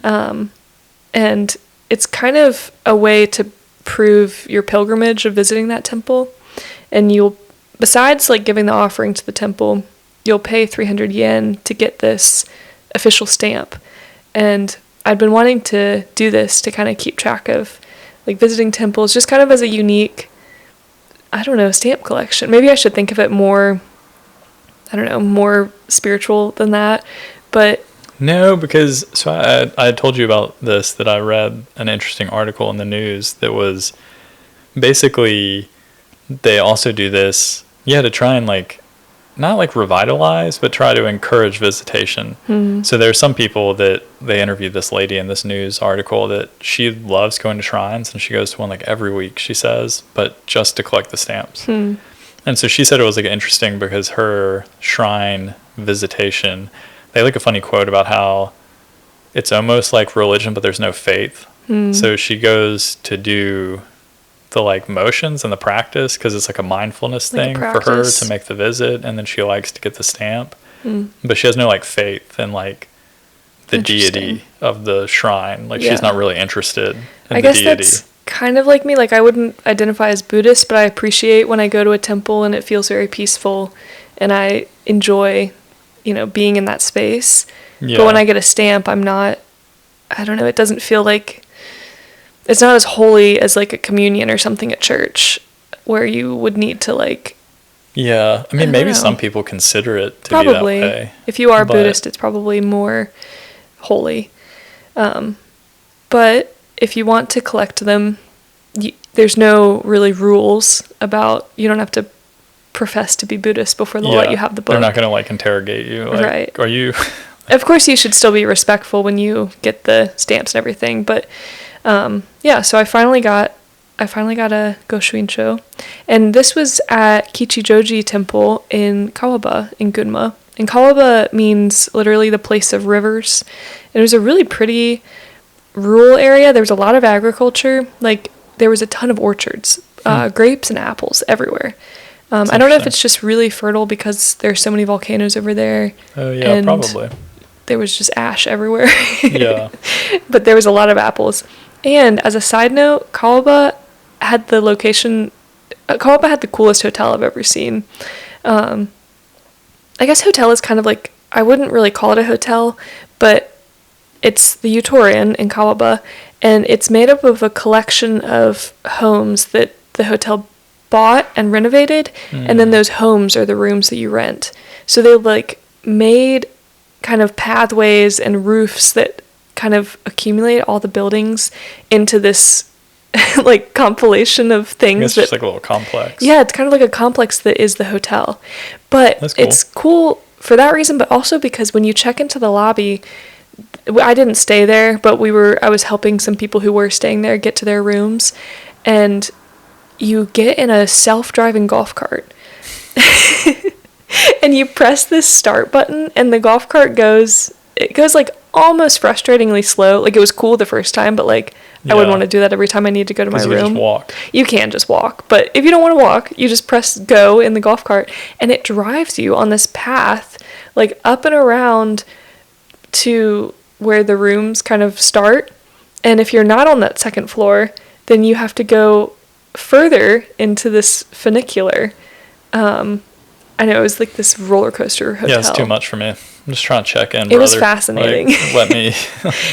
[SPEAKER 2] And it's kind of a way to prove your pilgrimage of visiting that temple. And you'll, besides like giving the offering to the temple, you'll pay 300 yen to get this official stamp. And I'd been wanting to do this to kind of keep track of like visiting temples, just kind of as a unique, I don't know, stamp collection. Maybe I should think of it more, I don't know, more spiritual than that. But
[SPEAKER 1] no, because I told you about this, that I read an interesting article in the news that was basically they also do this, to try and like, not like revitalize, but try to encourage visitation. So there's some people that they interviewed this lady in this news article that she loves going to shrines, and she goes to one like every week, she says, but just to collect the stamps. And so she said it was like interesting because her shrine visitation, they like a funny quote about how it's almost like religion, but there's no faith. So she goes to do the like motions and the practice because it's like a mindfulness thing for her to make the visit, and then she likes to get the stamp, but she has no like faith in like the deity of the shrine. Like she's not really interested in the deity. That's
[SPEAKER 2] kind of like me. Like I wouldn't identify as Buddhist, but I appreciate when I go to a temple and it feels very peaceful, and I enjoy, being in that space. But when I get a stamp, I don't know, it doesn't feel like, it's not as holy as like a communion or something at church, where you would need to like
[SPEAKER 1] Yeah. I mean, maybe some people consider it to be that way.
[SPEAKER 2] If you are Buddhist, it's probably more holy. But if you want to collect them, there's no really rules about, you don't have to profess to be Buddhist before they'll let you have the book.
[SPEAKER 1] They're not going to like interrogate you. Like,
[SPEAKER 2] right.
[SPEAKER 1] Are you?
[SPEAKER 2] Of course, you should still be respectful when you get the stamps and everything. But so I finally got a Goshuin show. And this was at Kichijoji Temple in Kawaba in Gunma. And Kawaba means literally the place of rivers. And it was a really pretty rural area. There was a lot of agriculture. Like, there was a ton of orchards, grapes and apples everywhere. I don't know if it's just really fertile because there's so many volcanoes over there.
[SPEAKER 1] Oh, yeah, and probably.
[SPEAKER 2] There was just ash everywhere.
[SPEAKER 1] Yeah.
[SPEAKER 2] But there was a lot of apples. And as a side note, Kawaba had the coolest hotel I've ever seen. I guess hotel is kind of like, I wouldn't really call it a hotel, but it's the Utorian in Kawaba, and it's made up of a collection of homes that the hotel bought and renovated, and then those homes are the rooms that you rent. So they like made kind of pathways and roofs that kind of accumulate all the buildings into this like compilation of things.
[SPEAKER 1] It's just like a little complex.
[SPEAKER 2] Yeah, it's kind of like a complex that is the hotel. But
[SPEAKER 1] That's cool.
[SPEAKER 2] It's cool for that reason, but also because when you check into the lobby, I didn't stay there, but I was helping some people who were staying there get to their rooms, and you get in a self-driving golf cart. And you press this start button, and the golf cart goes like almost frustratingly slow. Like, it was cool the first time, but like I wouldn't want to do that every time I need to go to my room. You
[SPEAKER 1] just walk.
[SPEAKER 2] You can just walk, but if you don't want to walk, you just press go in the golf cart, and it drives you on this path like up and around to where the rooms kind of start. And if you're not on that second floor, then you have to go further into this funicular. I know, it was like this roller coaster hotel.
[SPEAKER 1] Yeah, it's too much for me. I'm just trying to check in.
[SPEAKER 2] It was fascinating.
[SPEAKER 1] Like, let me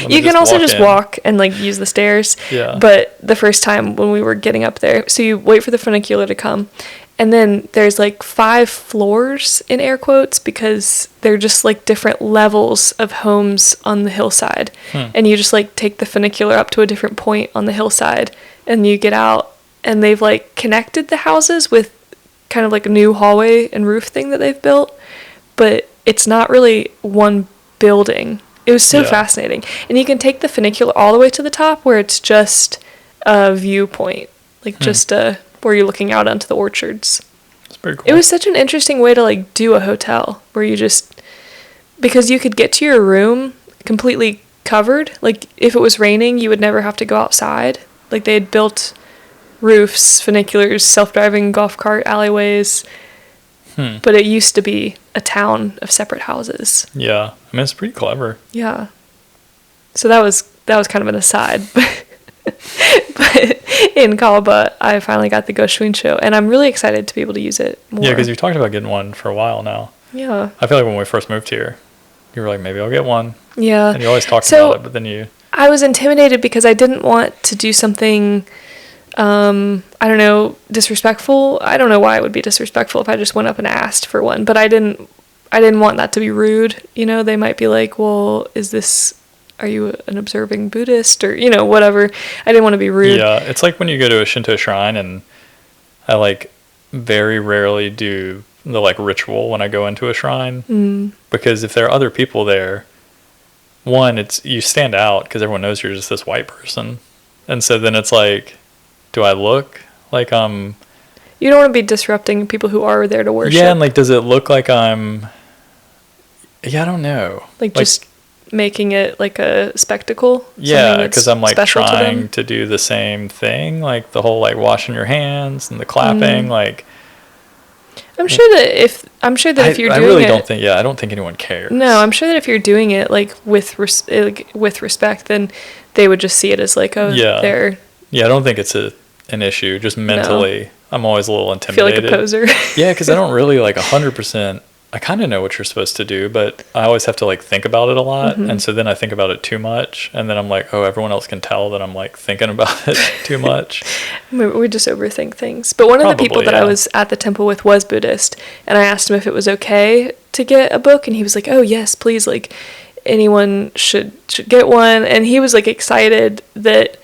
[SPEAKER 2] you can also just walk and like use the stairs.
[SPEAKER 1] Yeah.
[SPEAKER 2] But the first time when we were getting up there, so you wait for the funicular to come, and then there's like 5 floors in air quotes, because they're just like different levels of homes on the hillside. And you just like take the funicular up to a different point on the hillside, and you get out, and they've like connected the houses with kind of like a new hallway and roof thing that they've built, but it's not really one building. It was so fascinating. And you can take the funicular all the way to the top, where it's just a viewpoint, like just where you're looking out onto the orchards.
[SPEAKER 1] It's pretty cool.
[SPEAKER 2] It was such an interesting way to like do a hotel, where you just, because you could get to your room completely covered. Like, if it was raining, you would never have to go outside. Like, they had built roofs, funiculars, self-driving golf cart alleyways. But it used to be a town of separate houses.
[SPEAKER 1] Yeah. I mean, it's pretty clever.
[SPEAKER 2] Yeah. So that was kind of an aside. But in Kawaba, I finally got the Goshuin show, and I'm really excited to be able to use it more.
[SPEAKER 1] Yeah, because you've talked about getting one for a while now.
[SPEAKER 2] Yeah.
[SPEAKER 1] I feel like when we first moved here, you were like, maybe I'll get one.
[SPEAKER 2] Yeah.
[SPEAKER 1] And you always talked about it, but then you...
[SPEAKER 2] I was intimidated because I didn't want to do something... I don't know, disrespectful. I don't know why it would be disrespectful if I just went up and asked for one, but I didn't want that to be rude. You know, they might be like, well, are you an observing Buddhist, or, you know, whatever. I didn't want to be rude.
[SPEAKER 1] Yeah, it's like when you go to a Shinto shrine, and I like very rarely do the like ritual when I go into a shrine, because if there are other people there, one, you stand out because everyone knows you're just this white person, and so then it's like, do I look like I'm...
[SPEAKER 2] You don't want to be disrupting people who are there to worship.
[SPEAKER 1] Yeah, and like, does it look like I'm... Yeah, I don't know.
[SPEAKER 2] Like just making it like a spectacle?
[SPEAKER 1] Yeah, because I'm like trying to do the same thing, like the whole like washing your hands and the clapping, like...
[SPEAKER 2] I'm sure that if you're doing it...
[SPEAKER 1] I really don't think... Yeah, I don't think anyone cares.
[SPEAKER 2] No, I'm sure that if you're doing it like with respect, then they would just see it as like, oh, they're...
[SPEAKER 1] Yeah, I don't think it's an issue. Just mentally, I'm always a little intimidated.
[SPEAKER 2] Feel like a poser.
[SPEAKER 1] Yeah, because I don't really like 100% I kind of know what you're supposed to do, but I always have to like think about it a lot. And so then I think about it too much. And then I'm like, oh, everyone else can tell that I'm like thinking about it too much.
[SPEAKER 2] We just overthink things. But one of the people that I was at the temple with was Buddhist. And I asked him if it was okay to get a book. And he was like, oh, yes, please. Like anyone should get one. And he was like excited that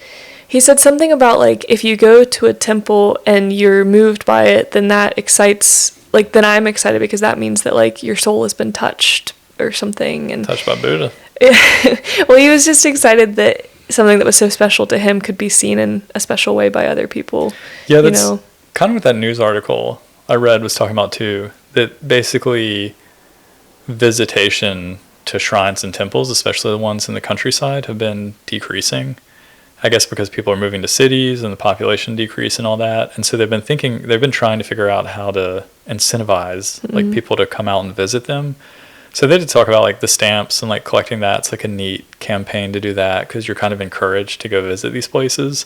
[SPEAKER 2] he said something about like if you go to a temple and you're moved by it, then that excites. Like, then I'm excited because that means that, like, your soul has been touched or something. And
[SPEAKER 1] touched by Buddha.
[SPEAKER 2] Well, he was just excited that something that was so special to him could be seen in a special way by other people.
[SPEAKER 1] Yeah, that's kind of what that news article I read was talking about, too. That basically visitation to shrines and temples, especially the ones in the countryside, have been decreasing. I guess because people are moving to cities and the population decrease and all that. And so they've been trying to figure out how to incentivize like people to come out and visit them. So they did talk about like the stamps and like collecting that. It's like a neat campaign to do that because you're kind of encouraged to go visit these places.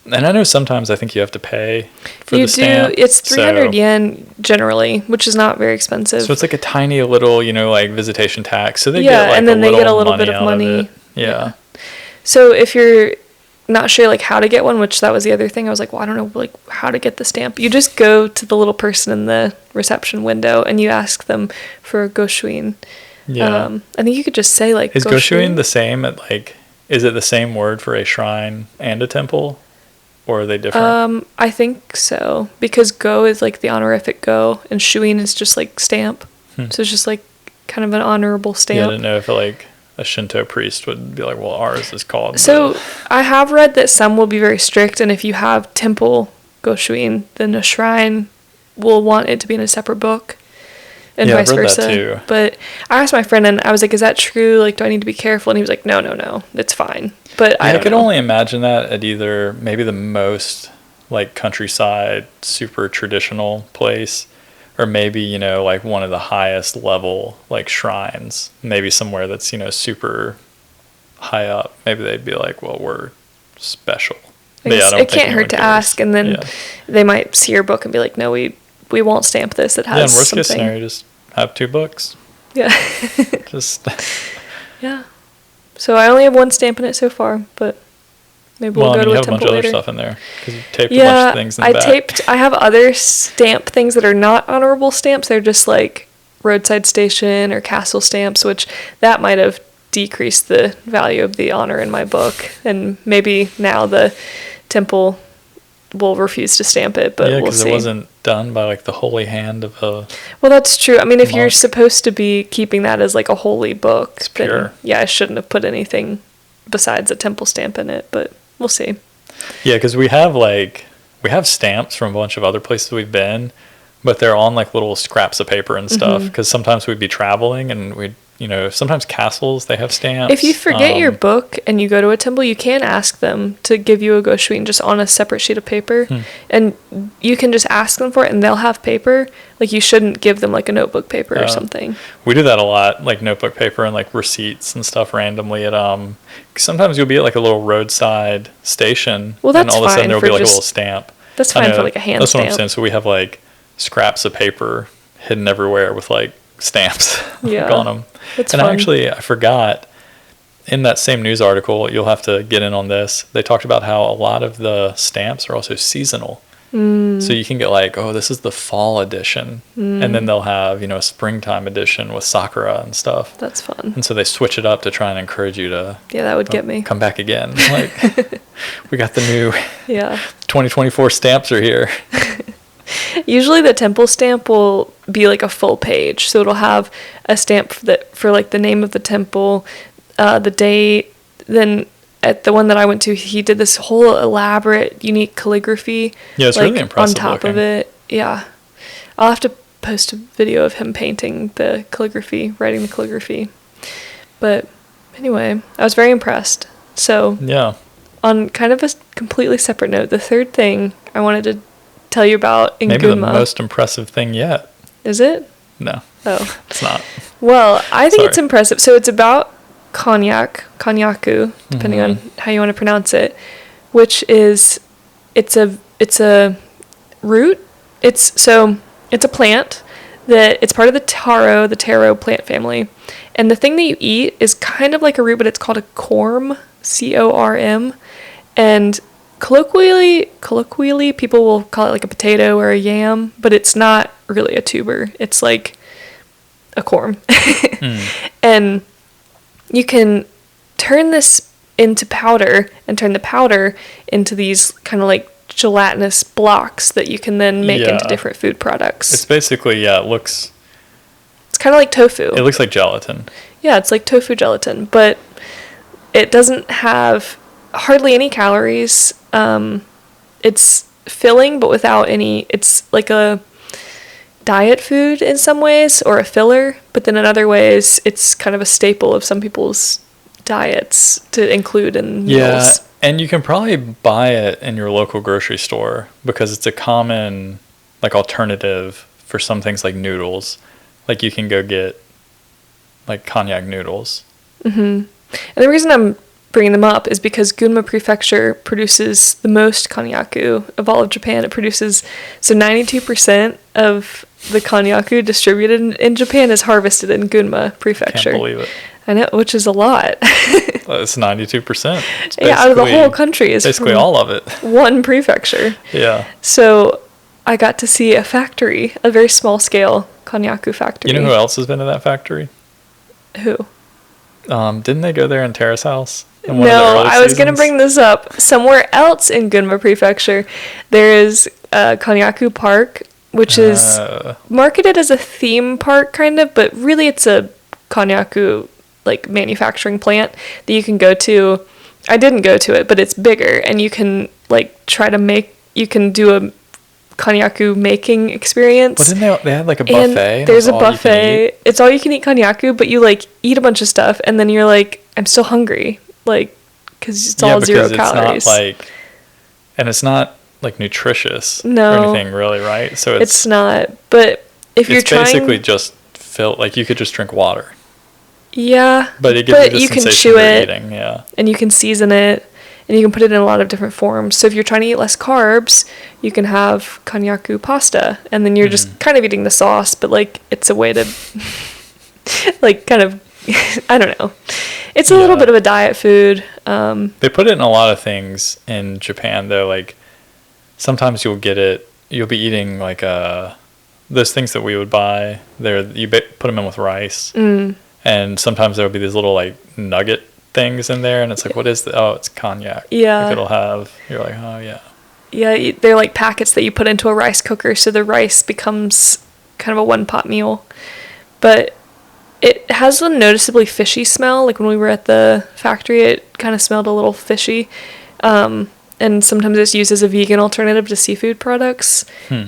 [SPEAKER 1] And I know sometimes I think you have to pay for the stamp.
[SPEAKER 2] It's 300 yen generally, which is not very expensive.
[SPEAKER 1] So it's like a tiny little, like visitation tax. So they
[SPEAKER 2] get like and then they get a little bit of money.
[SPEAKER 1] Yeah.
[SPEAKER 2] So if you're not sure like how to get one, which that was the other thing, I was like, well, I don't know like how to get the stamp. You just go to the little person in the reception window and you ask them for a Goshuin. I think you could just say like
[SPEAKER 1] is Goshuin the same at like, is it the same word for a shrine and a temple, or are they different?
[SPEAKER 2] I think so, because go is like the honorific go and shuin is just like stamp. So it's just like kind of an honorable stamp.
[SPEAKER 1] Yeah, I didn't know if like a Shinto priest would be like, well, ours is called.
[SPEAKER 2] So I have read that some will be very strict, and if you have temple Goshuin, then a shrine will want it to be in a separate book, and vice versa. That too. But I asked my friend, and I was like, is that true? Like, do I need to be careful? And he was like, no, it's fine. But I could
[SPEAKER 1] only imagine that at either maybe the most like countryside, super traditional place, or maybe, like one of the highest level, like shrines, maybe somewhere that's, super high up. Maybe they'd be like, well, we're special.
[SPEAKER 2] It can't hurt to ask. And then they might see your book and be like, no, we won't stamp this. It has something.
[SPEAKER 1] Worst case scenario, just have 2 books.
[SPEAKER 2] Yeah.
[SPEAKER 1] Just.
[SPEAKER 2] Yeah. So I only have 1 stamp in it so far, but maybe we'll go to a temple later. You have a bunch of other
[SPEAKER 1] stuff in there because you taped a bunch of things in the back.
[SPEAKER 2] I have other stamp things that are not honorable stamps. They're just like roadside station or castle stamps, which that might have decreased the value of the honor in my book. And maybe now the temple will refuse to stamp it, but we'll see. Yeah, because
[SPEAKER 1] it wasn't done by like the holy hand of a
[SPEAKER 2] Well, that's true. I mean, if you're supposed to be keeping that as like a holy book, then I shouldn't have put anything besides a temple stamp in it, but we'll see.
[SPEAKER 1] Yeah, because we have stamps from a bunch of other places we've been, but they're on like little scraps of paper and stuff, because sometimes we'd be traveling and we'd, sometimes castles, they have stamps.
[SPEAKER 2] If you forget your book and you go to a temple, you can ask them to give you a Goshuin just on a separate sheet of paper, and you can just ask them for it and they'll have paper. Like, you shouldn't give them like a notebook paper or something.
[SPEAKER 1] We do that a lot, like notebook paper and like receipts and stuff randomly at sometimes you'll be at like a little roadside station,
[SPEAKER 2] and all
[SPEAKER 1] of a sudden there'll be like a little stamp.
[SPEAKER 2] That's fine for like a hand stamp.
[SPEAKER 1] That's what I'm saying. So we have like scraps of paper hidden everywhere with like stamps on them.
[SPEAKER 2] That's
[SPEAKER 1] and
[SPEAKER 2] fun.
[SPEAKER 1] Actually, I forgot, in that same news article, you'll have to get in on this, they talked about how a lot of the stamps are also seasonal. So you can get like, oh, this is the fall edition, and then they'll have, a springtime edition with sakura and stuff.
[SPEAKER 2] That's fun.
[SPEAKER 1] And so they switch it up to try and encourage you to
[SPEAKER 2] that would get me.
[SPEAKER 1] Come back again. Like, we got the new 2024 stamps are here.
[SPEAKER 2] Usually the temple stamp will be like a full page, so it'll have a stamp for like the name of the temple, the date. Then at the one that I went to, he did this whole elaborate, unique calligraphy.
[SPEAKER 1] Yeah, it's really impressive
[SPEAKER 2] on top of it. Yeah, I'll have to post a video of him painting the calligraphy, writing the calligraphy. But anyway, I was very impressed. So on kind of a completely separate note, the third thing I wanted to tell you about in
[SPEAKER 1] Maybe
[SPEAKER 2] Gunma.
[SPEAKER 1] The most impressive thing yet.
[SPEAKER 2] Is it?
[SPEAKER 1] No.
[SPEAKER 2] Oh.
[SPEAKER 1] It's not.
[SPEAKER 2] Well, I think it's impressive. So it's about konyakku, depending on how you want to pronounce it, which is, it's a root. It's a plant that it's part of the taro plant family. And the thing that you eat is kind of like a root, but it's called a corm, C-O-R-M. And colloquially, people will call it like a potato or a yam, but it's not really a tuber. It's like a corm. And you can turn this into powder and turn the powder into these kind of like gelatinous blocks that you can then make into different food products.
[SPEAKER 1] It's basically, it's
[SPEAKER 2] kind of like tofu.
[SPEAKER 1] It looks like gelatin. Yeah,
[SPEAKER 2] it's like tofu gelatin, but it doesn't have hardly any calories. It's filling, but without any. It's like a diet food in some ways, or a filler, but then in other ways, it's kind of a staple of some people's diets to include in meals.
[SPEAKER 1] Yeah, and you can probably buy it in your local grocery store because it's a common like alternative for some things like noodles. Like you can go get like konjac noodles. And the reason I'm bringing them up is because Gunma Prefecture produces the most konyakku of all of Japan. It produces, so 92% of the konyakku distributed in Japan is harvested in Gunma Prefecture. Can't believe it.
[SPEAKER 2] I know, which is a lot.
[SPEAKER 1] It's 92%.
[SPEAKER 2] Yeah, out of the whole country is
[SPEAKER 1] basically all of it.
[SPEAKER 2] One prefecture.
[SPEAKER 1] Yeah.
[SPEAKER 2] So I got to see a factory, a very small scale konyakku factory.
[SPEAKER 1] You know who else has been to that factory?
[SPEAKER 2] Who?
[SPEAKER 1] Didn't they go there in Terrace House?
[SPEAKER 2] No, I was going to bring this up. Somewhere else in Gunma Prefecture, there is a Konnyaku Park, which is marketed as a theme park, kind of, but really it's a konnyaku like manufacturing plant that you can go to. I didn't go to it, but it's bigger, and you can like try to make. You can do a konnyaku making experience.
[SPEAKER 1] Well, didn't they had like a buffet?
[SPEAKER 2] And there's a buffet. It's all you can eat konnyaku, but you like eat a bunch of stuff, and then you're like, I'm still hungry, like because it's all 0 calories.
[SPEAKER 1] It's not like, and it's not like nutritious or anything really, right? So
[SPEAKER 2] it's not. But if you're trying,
[SPEAKER 1] it's basically just like you could just drink water.
[SPEAKER 2] Yeah,
[SPEAKER 1] but it gives you
[SPEAKER 2] can chew it, and you can season it, and you can put it in a lot of different forms. So if you're trying to eat less carbs, you can have konnyaku pasta, and then you're just kind of eating the sauce, but like it's a way to, like, kind of, I don't know. It's a little bit of a diet food.
[SPEAKER 1] They put it in a lot of things in Japan, though. Like sometimes you'll be eating like those things that we would buy. You put them in with rice. And sometimes there'll be these little like nugget things in there, and it's like, what is the? Oh, it's konjac.
[SPEAKER 2] Yeah.
[SPEAKER 1] Like it'll have. You're like, oh yeah.
[SPEAKER 2] Yeah, they're like packets that you put into a rice cooker, so the rice becomes kind of a one-pot meal. But it has a noticeably fishy smell. Like when we were at the factory, it kind of smelled a little fishy. And sometimes it's used as a vegan alternative to seafood products.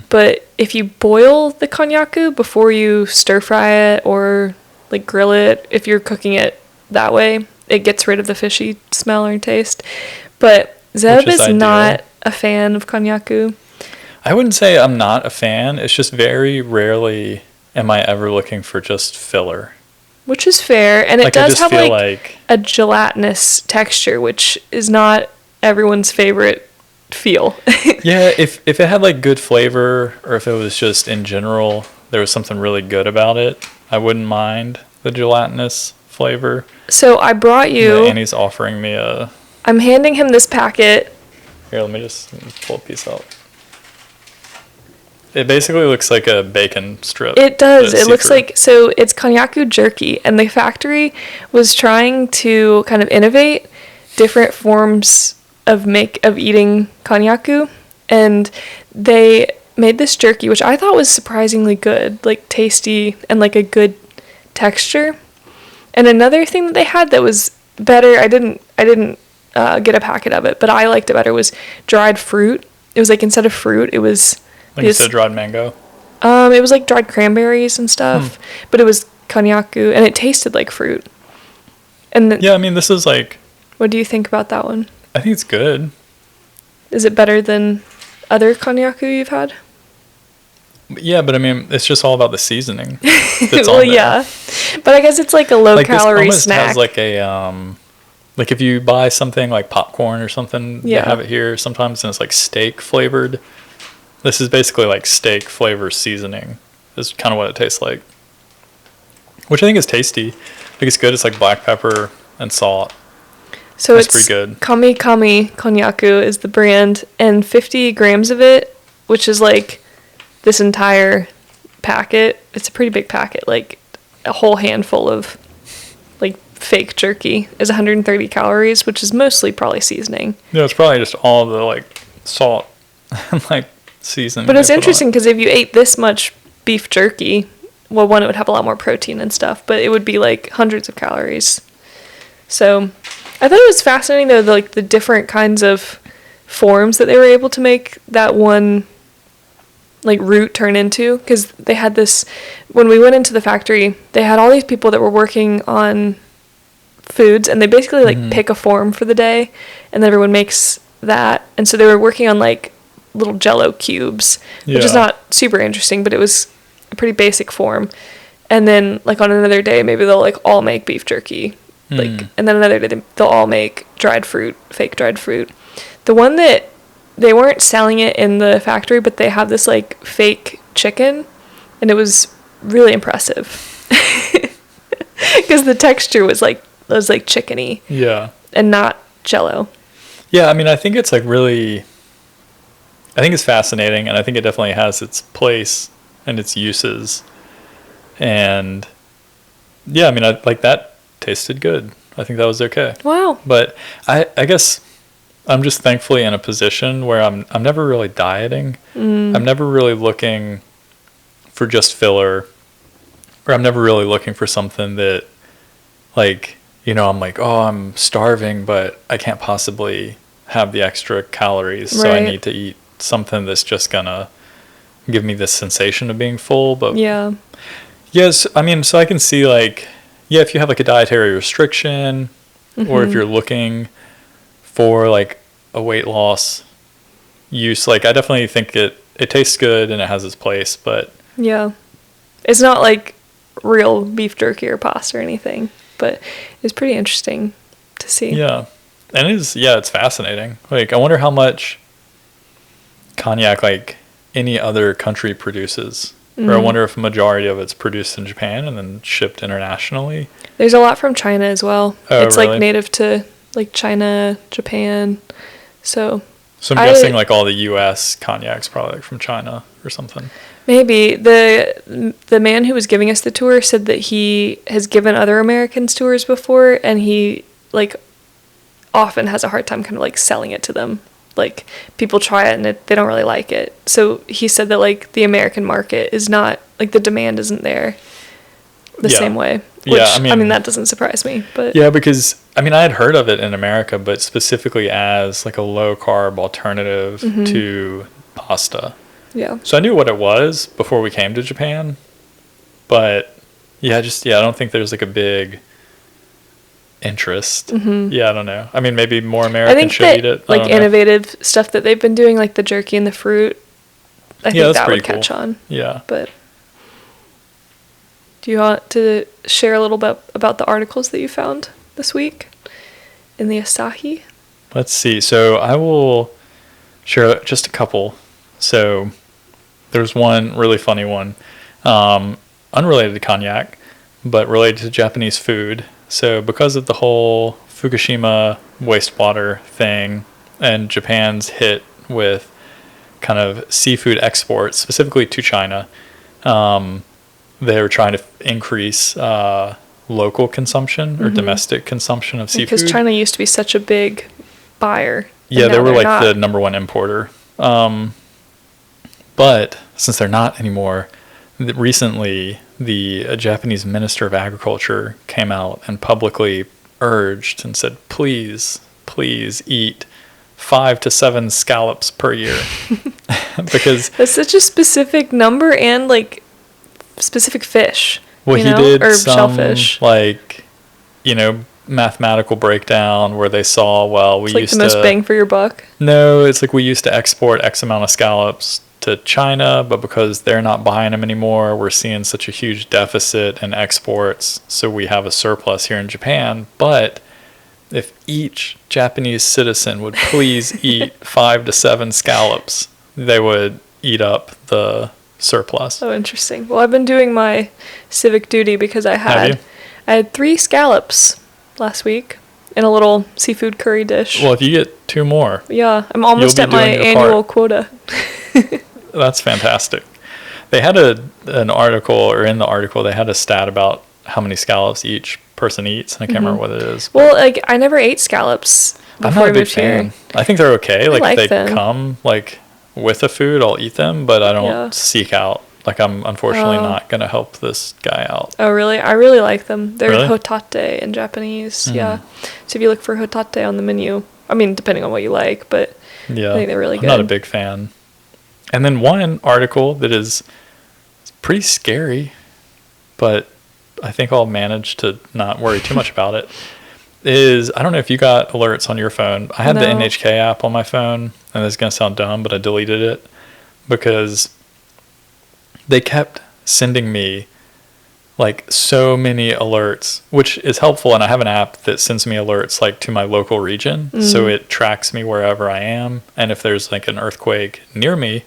[SPEAKER 2] But if you boil the konnyaku before you stir fry it or like grill it, if you're cooking it that way, it gets rid of the fishy smell or taste. But Zeb is not a fan of konnyaku.
[SPEAKER 1] I wouldn't say I'm not a fan. It's just very rarely am I ever looking for just filler.
[SPEAKER 2] Which is fair, and it does have like a gelatinous texture, which is not everyone's favorite feel.
[SPEAKER 1] Yeah, if it had like good flavor, or if it was just in general there was something really good about it, I wouldn't mind the gelatinous flavor.
[SPEAKER 2] So I brought you...
[SPEAKER 1] Annie's offering me a...
[SPEAKER 2] I'm handing him this packet.
[SPEAKER 1] Here, let me just pull a piece out. It basically looks like a bacon strip.
[SPEAKER 2] It does. It looks like... So it's konnyaku jerky, and the factory was trying to kind of innovate different forms of eating konnyaku, and they made this jerky, which I thought was surprisingly good, like tasty and like a good texture. And another thing that they had that was better, I didn't get a packet of it, but I liked it better, was dried fruit. It was like instead of fruit, it was
[SPEAKER 1] like you said, dried mango.
[SPEAKER 2] It was like dried cranberries and stuff, but it was konnyaku, and it tasted like fruit. And
[SPEAKER 1] yeah, I mean, this is like...
[SPEAKER 2] What do you think about that one?
[SPEAKER 1] I think it's good.
[SPEAKER 2] Is it better than other konnyaku you've had?
[SPEAKER 1] Yeah, but I mean, it's just all about the seasoning. That's
[SPEAKER 2] well, yeah, but I guess it's like a low-calorie snack.
[SPEAKER 1] Has like a like if you buy something like popcorn or something, they have it here sometimes, and it's like steak flavored. This is basically like steak flavor seasoning, is kind of what it tastes like. Which I think is tasty. I think it's good. It's like black pepper and salt.
[SPEAKER 2] So
[SPEAKER 1] That's
[SPEAKER 2] it's
[SPEAKER 1] pretty good.
[SPEAKER 2] Kami Konyakku is the brand, and 50 grams of it, which is like this entire packet. It's a pretty big packet, like a whole handful of like fake jerky is 130 calories, which is mostly probably seasoning.
[SPEAKER 1] Yeah, it's probably just all the like salt and like seasoning.
[SPEAKER 2] But it's interesting because if you ate this much beef jerky, well, one, it would have a lot more protein and stuff, but it would be like hundreds of calories. So I thought it was fascinating though, the different kinds of forms that they were able to make that one like root turn into, because they had this, when we went into the factory, they had all these people that were working on foods, and they basically like pick a form for the day, and then everyone makes that. And so they were working on like little Jello cubes, which is not super interesting, but it was a pretty basic form. And then like on another day, maybe they'll like all make beef jerky, like, and then another day they'll all make dried fruit, fake dried fruit. The one that they weren't selling it in the factory, but they have this like fake chicken, and it was really impressive because the texture was like chickeny, and not Jello.
[SPEAKER 1] Yeah, I mean, I think it's like really, I think it's fascinating, and I think it definitely has its place and its uses. And yeah, I mean, like that tasted good. I think that was okay. Wow. But I guess I'm just thankfully in a position where I'm never really dieting. I'm never really looking for just filler, or I'm never really looking for something that, like, you know, I'm like, oh, I'm starving, but I can't possibly have the extra calories, so I need to eat something that's just gonna give me this sensation of being full. But yes, I mean, so I can see, like, yeah, if you have like a dietary restriction, or if you're looking for like a weight loss use, like, I definitely think it tastes good and it has its place, but
[SPEAKER 2] yeah, it's not like real beef jerky or pasta or anything, but it's pretty interesting to see.
[SPEAKER 1] Yeah, and it's fascinating. Like, I wonder how much cognac like any other country produces. Or I wonder if a majority of it's produced in Japan and then shipped internationally.
[SPEAKER 2] There's a lot from China as well.
[SPEAKER 1] Oh,
[SPEAKER 2] it's
[SPEAKER 1] really?
[SPEAKER 2] like native to like China, Japan. So
[SPEAKER 1] I'm guessing like all the U.S. cognac's probably like from China or something.
[SPEAKER 2] Maybe. The man who was giving us the tour said that he has given other Americans tours before, and he like often has a hard time kind of like selling it to them. Like, people try it and they don't really like it. So he said that like the American market is not, like, the demand isn't there the same way. Which, I mean, that doesn't surprise me. But
[SPEAKER 1] yeah, because I mean, I had heard of it in America, but specifically as like a low carb alternative to pasta.
[SPEAKER 2] Yeah.
[SPEAKER 1] So I knew what it was before we came to Japan, but I don't think there's like a big interest. Yeah, I don't know. I mean, maybe more Americans should eat it.
[SPEAKER 2] Like, innovative stuff that they've been doing, like the jerky and the fruit, I think that would catch on.
[SPEAKER 1] Yeah.
[SPEAKER 2] But do you want to share a little bit about the articles that you found this week in the Asahi?
[SPEAKER 1] Let's see. So I will share just a couple. So there's one really funny one, unrelated to cognac, but related to Japanese food. So because of the whole Fukushima wastewater thing and Japan's hit with kind of seafood exports, specifically to China, they were trying to increase local consution or domestic consumption of seafood.
[SPEAKER 2] Because China used to be such a big buyer.
[SPEAKER 1] Yeah, they were like the number one importer. But since they're not anymore, recently the Japanese Minister of Agriculture came out and publicly urged and said, please eat 5 to 7 scallops per year. Because
[SPEAKER 2] that's such a specific number and like specific fish.
[SPEAKER 1] Well, he did or some shellfish. Like, you know, mathematical breakdown where they saw, well, we used to,
[SPEAKER 2] like the most bang for your buck.
[SPEAKER 1] No, it's like we used to export X amount of scallops to China, but because they're not buying them anymore, we're seeing such a huge deficit in exports, so we have a surplus here in Japan. But if each Japanese citizen would please eat 5 to 7 scallops, they would eat up the surplus.
[SPEAKER 2] Oh, interesting. Well, I've been doing my civic duty because I had 3 scallops last week in a little seafood curry dish.
[SPEAKER 1] Well, if you get 2 more.
[SPEAKER 2] Yeah, I'm almost at my annual quota.
[SPEAKER 1] That's fantastic. They had an article, or in the article, they had a stat about how many scallops each person eats, and I can't remember what it is.
[SPEAKER 2] Well, like, I never ate scallops before
[SPEAKER 1] I'm not a big
[SPEAKER 2] fan.
[SPEAKER 1] Here. I think they're okay. Like, if they
[SPEAKER 2] them.
[SPEAKER 1] come, like, with the food, I'll eat them, but I don't seek out. Like, I'm unfortunately not going to help this guy out.
[SPEAKER 2] Oh, really? I really like them. They're
[SPEAKER 1] really?
[SPEAKER 2] Hotate in Japanese. Yeah. So if you look for Hotate on the menu, I mean, depending on what you like, but I think they're really good.
[SPEAKER 1] I'm not a big fan. And then one article that is pretty scary, but I think I'll manage to not worry too much about it, is, I don't know if you got alerts on your phone. I had the NHK app on my phone, and this is going to sound dumb, but I deleted it because they kept sending me like so many alerts, which is helpful. And I have an app that sends me alerts like to my local region. So it tracks me wherever I am. And if there's like an earthquake near me,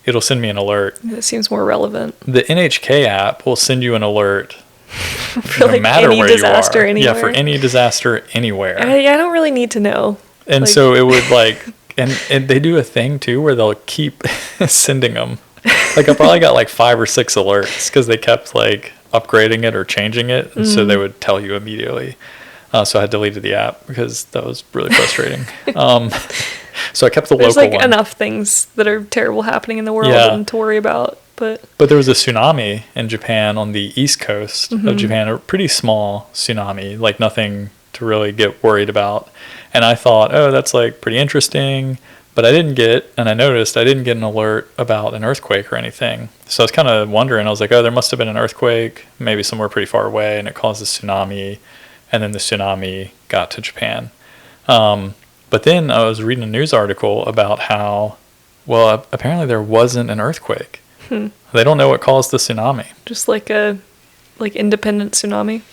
[SPEAKER 1] it'll send me an alert.
[SPEAKER 2] That seems more relevant.
[SPEAKER 1] The NHK app will send you an alert
[SPEAKER 2] for
[SPEAKER 1] no
[SPEAKER 2] like
[SPEAKER 1] matter
[SPEAKER 2] any
[SPEAKER 1] where
[SPEAKER 2] disaster
[SPEAKER 1] you are.
[SPEAKER 2] Anywhere.
[SPEAKER 1] Yeah, for any disaster anywhere.
[SPEAKER 2] I don't really need to know.
[SPEAKER 1] And like, so it would like, and they do a thing too where they'll keep sending them. Like I probably got like 5 or 6 alerts because they kept like upgrading it or changing it, and so they would tell you immediately. So I deleted the app because that was really frustrating. So I kept the
[SPEAKER 2] There's
[SPEAKER 1] local
[SPEAKER 2] like
[SPEAKER 1] one.
[SPEAKER 2] enough things that are terrible happening in the world to worry about. But
[SPEAKER 1] there was a tsunami in Japan on the east coast of Japan, a pretty small tsunami, like nothing to really get worried about. And I thought, oh, that's like pretty interesting. But I didn't get an alert about an earthquake or anything. So I was kind of wondering, I was like, oh, there must have been an earthquake, maybe somewhere pretty far away, and it caused a tsunami. And then the tsunami got to Japan. But then I was reading a news article about how, well, apparently there wasn't an earthquake. They don't know what caused the tsunami.
[SPEAKER 2] Just like a independent tsunami?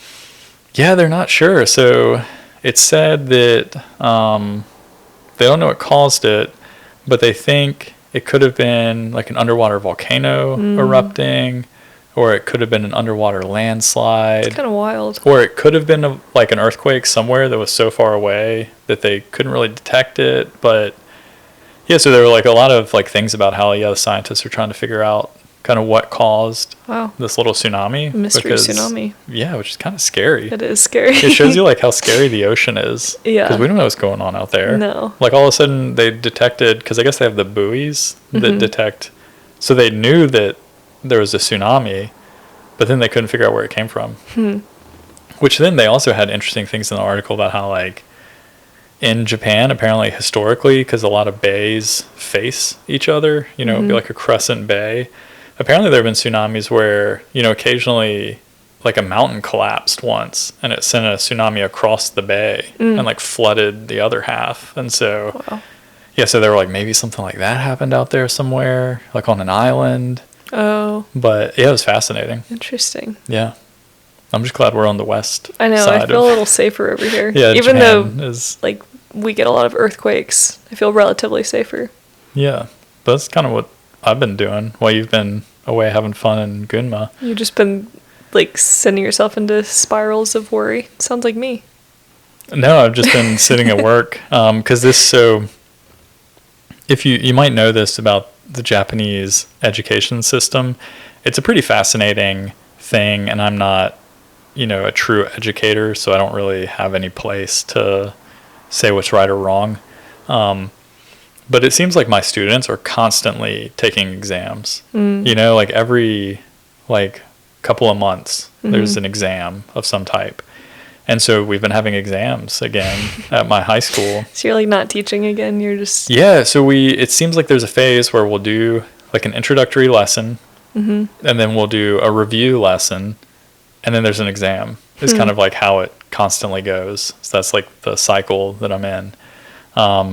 [SPEAKER 1] Yeah, they're not sure. So it said that they don't know what caused it, but they think it could have been like an underwater volcano erupting, or it could have been an underwater landslide.
[SPEAKER 2] It's kind of wild.
[SPEAKER 1] Or it could have been like an earthquake somewhere that was so far away that they couldn't really detect it. But yeah, so there were like a lot of like things about how the scientists are trying to figure out kind of what caused this little tsunami.
[SPEAKER 2] Mystery tsunami.
[SPEAKER 1] Yeah, which is kind of scary.
[SPEAKER 2] It is scary.
[SPEAKER 1] It shows you like how scary the ocean is.
[SPEAKER 2] Yeah.
[SPEAKER 1] Because we don't know what's going on out there.
[SPEAKER 2] No.
[SPEAKER 1] Like all of a sudden they detected, because I guess they have the buoys that detect, so they knew that there was a tsunami, but then they couldn't figure out where it came from. Which then they also had interesting things in the article about how like in Japan, apparently historically, because a lot of bays face each other, it'd be like a crescent bay. Apparently there have been tsunamis where, occasionally like a mountain collapsed once and it sent a tsunami across the bay and like flooded the other half. And so, so they were like, maybe something like that happened out there somewhere, like on an island.
[SPEAKER 2] Oh.
[SPEAKER 1] But yeah, it was fascinating.
[SPEAKER 2] Interesting.
[SPEAKER 1] Yeah. I'm just glad we're on the west
[SPEAKER 2] I know,
[SPEAKER 1] side
[SPEAKER 2] I feel a little safer over here.
[SPEAKER 1] Yeah,
[SPEAKER 2] even
[SPEAKER 1] Japan
[SPEAKER 2] though like we get a lot of earthquakes, I feel relatively safer.
[SPEAKER 1] Yeah. But that's kind of what I've been doing while you've been away having fun in Gunma.
[SPEAKER 2] You've just been like sending yourself into spirals of worry. Sounds like me.
[SPEAKER 1] No, I've just been sitting at work because if you might know this about the Japanese education system, it's a pretty fascinating thing, and I'm not a true educator, so I don't really have any place to say what's right or wrong. But it seems like my students are constantly taking exams. Like every couple of months, there's an exam of some type. And so we've been having exams again at my high school.
[SPEAKER 2] So you're like not teaching again, you're just...
[SPEAKER 1] Yeah, so it seems like there's a phase where we'll do like an introductory lesson, and then we'll do a review lesson, and then there's an exam. It's kind of like how it constantly goes. So that's like the cycle that I'm in.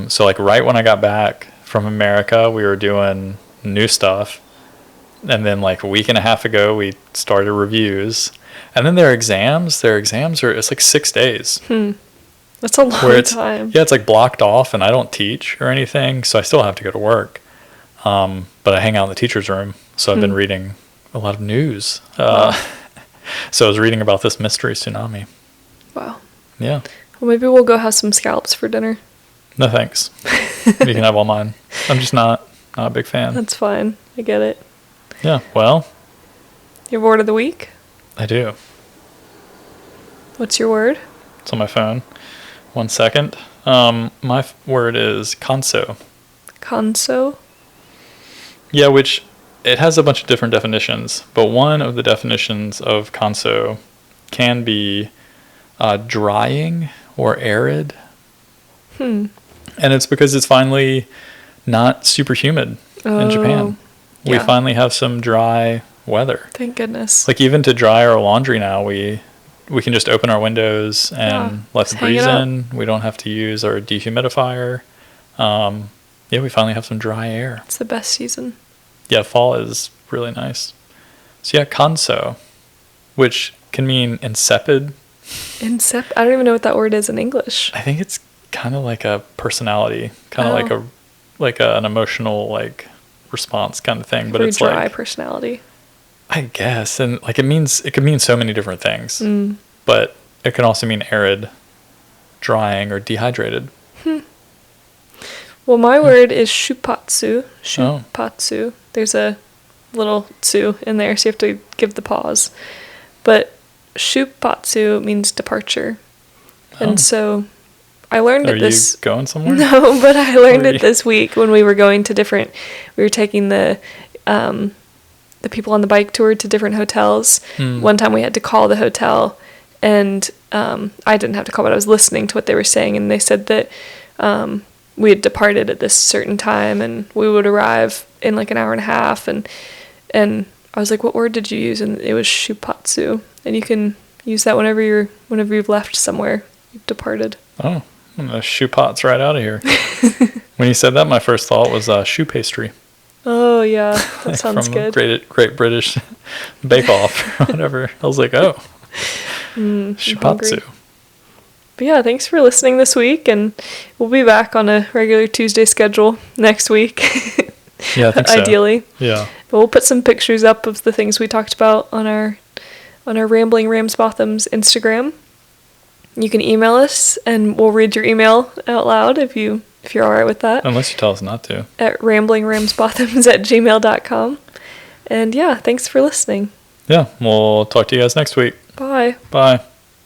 [SPEAKER 1] So like right when I got back from America, we were doing new stuff. And then like a week and a half ago, we started reviews. And then their exams it's like 6 days.
[SPEAKER 2] That's a long time.
[SPEAKER 1] Yeah, it's like blocked off, and I don't teach or anything, so I still have to go to work. But I hang out in the teacher's room So I've been reading a lot of news. So I was reading about this mystery tsunami.
[SPEAKER 2] Wow.
[SPEAKER 1] Yeah.
[SPEAKER 2] Well, maybe we'll go have some scallops for dinner.
[SPEAKER 1] No thanks. You can have all mine. I'm just not a big fan.
[SPEAKER 2] That's fine. I get it.
[SPEAKER 1] Yeah, well.
[SPEAKER 2] Your word of the week?
[SPEAKER 1] I do.
[SPEAKER 2] What's your word?
[SPEAKER 1] It's on my phone. 1 second. My word is kanso.
[SPEAKER 2] Kanso?
[SPEAKER 1] Yeah, which it has a bunch of different definitions, but one of the definitions of kanso can be drying or arid. And it's because it's finally not super humid in Japan. We finally have some dry weather.
[SPEAKER 2] Thank goodness.
[SPEAKER 1] Like even to dry our laundry now, we can just open our windows and let the breeze in. We don't have to use our dehumidifier. We finally have some dry air.
[SPEAKER 2] It's the best season.
[SPEAKER 1] Yeah, fall is really nice. So yeah, kanso, which can mean insipid.
[SPEAKER 2] I don't even know what that word is in English.
[SPEAKER 1] I think it's kind of like a personality, kind of like an emotional like response kind of thing. But
[SPEAKER 2] Very
[SPEAKER 1] it's
[SPEAKER 2] dry
[SPEAKER 1] like
[SPEAKER 2] personality.
[SPEAKER 1] I guess, and like it could mean so many different things. But it can also mean arid, drying, or dehydrated.
[SPEAKER 2] Well, my word is shupatsu. Shupatsu. There's a little tsu in there, so you have to give the pause. But shupatsu means departure. And so I learned it this...
[SPEAKER 1] Are you going somewhere?
[SPEAKER 2] No, but I learned it this week when we were going to different... We were taking the people on the bike tour to different hotels. One time we had to call the hotel, and I didn't have to call, but I was listening to what they were saying, and they said that we had departed at this certain time, and we would arrive in like an hour and a half, and I was like, what word did you use? And it was shupatsu, and you can use that whenever you've left somewhere, you've departed.
[SPEAKER 1] Oh, I'm gonna shoe pots right out of here. When you said that, my first thought was shoe pastry.
[SPEAKER 2] Oh yeah, that sounds
[SPEAKER 1] from
[SPEAKER 2] good.
[SPEAKER 1] Great British Bake Off or whatever. I was like, oh, shupatsu.
[SPEAKER 2] But yeah, thanks for listening this week, and we'll be back on a regular Tuesday schedule next week.
[SPEAKER 1] Yeah, I think so.
[SPEAKER 2] Ideally.
[SPEAKER 1] Yeah.
[SPEAKER 2] But we'll put some pictures up of the things we talked about on our Rambling Ramsbothams Instagram. You can email us, and we'll read your email out loud if you're all right with that.
[SPEAKER 1] Unless you tell us not to.
[SPEAKER 2] At ramblingramsbothams@gmail.com. And yeah, thanks for listening.
[SPEAKER 1] Yeah, we'll talk to you guys next week.
[SPEAKER 2] Bye.
[SPEAKER 1] Bye.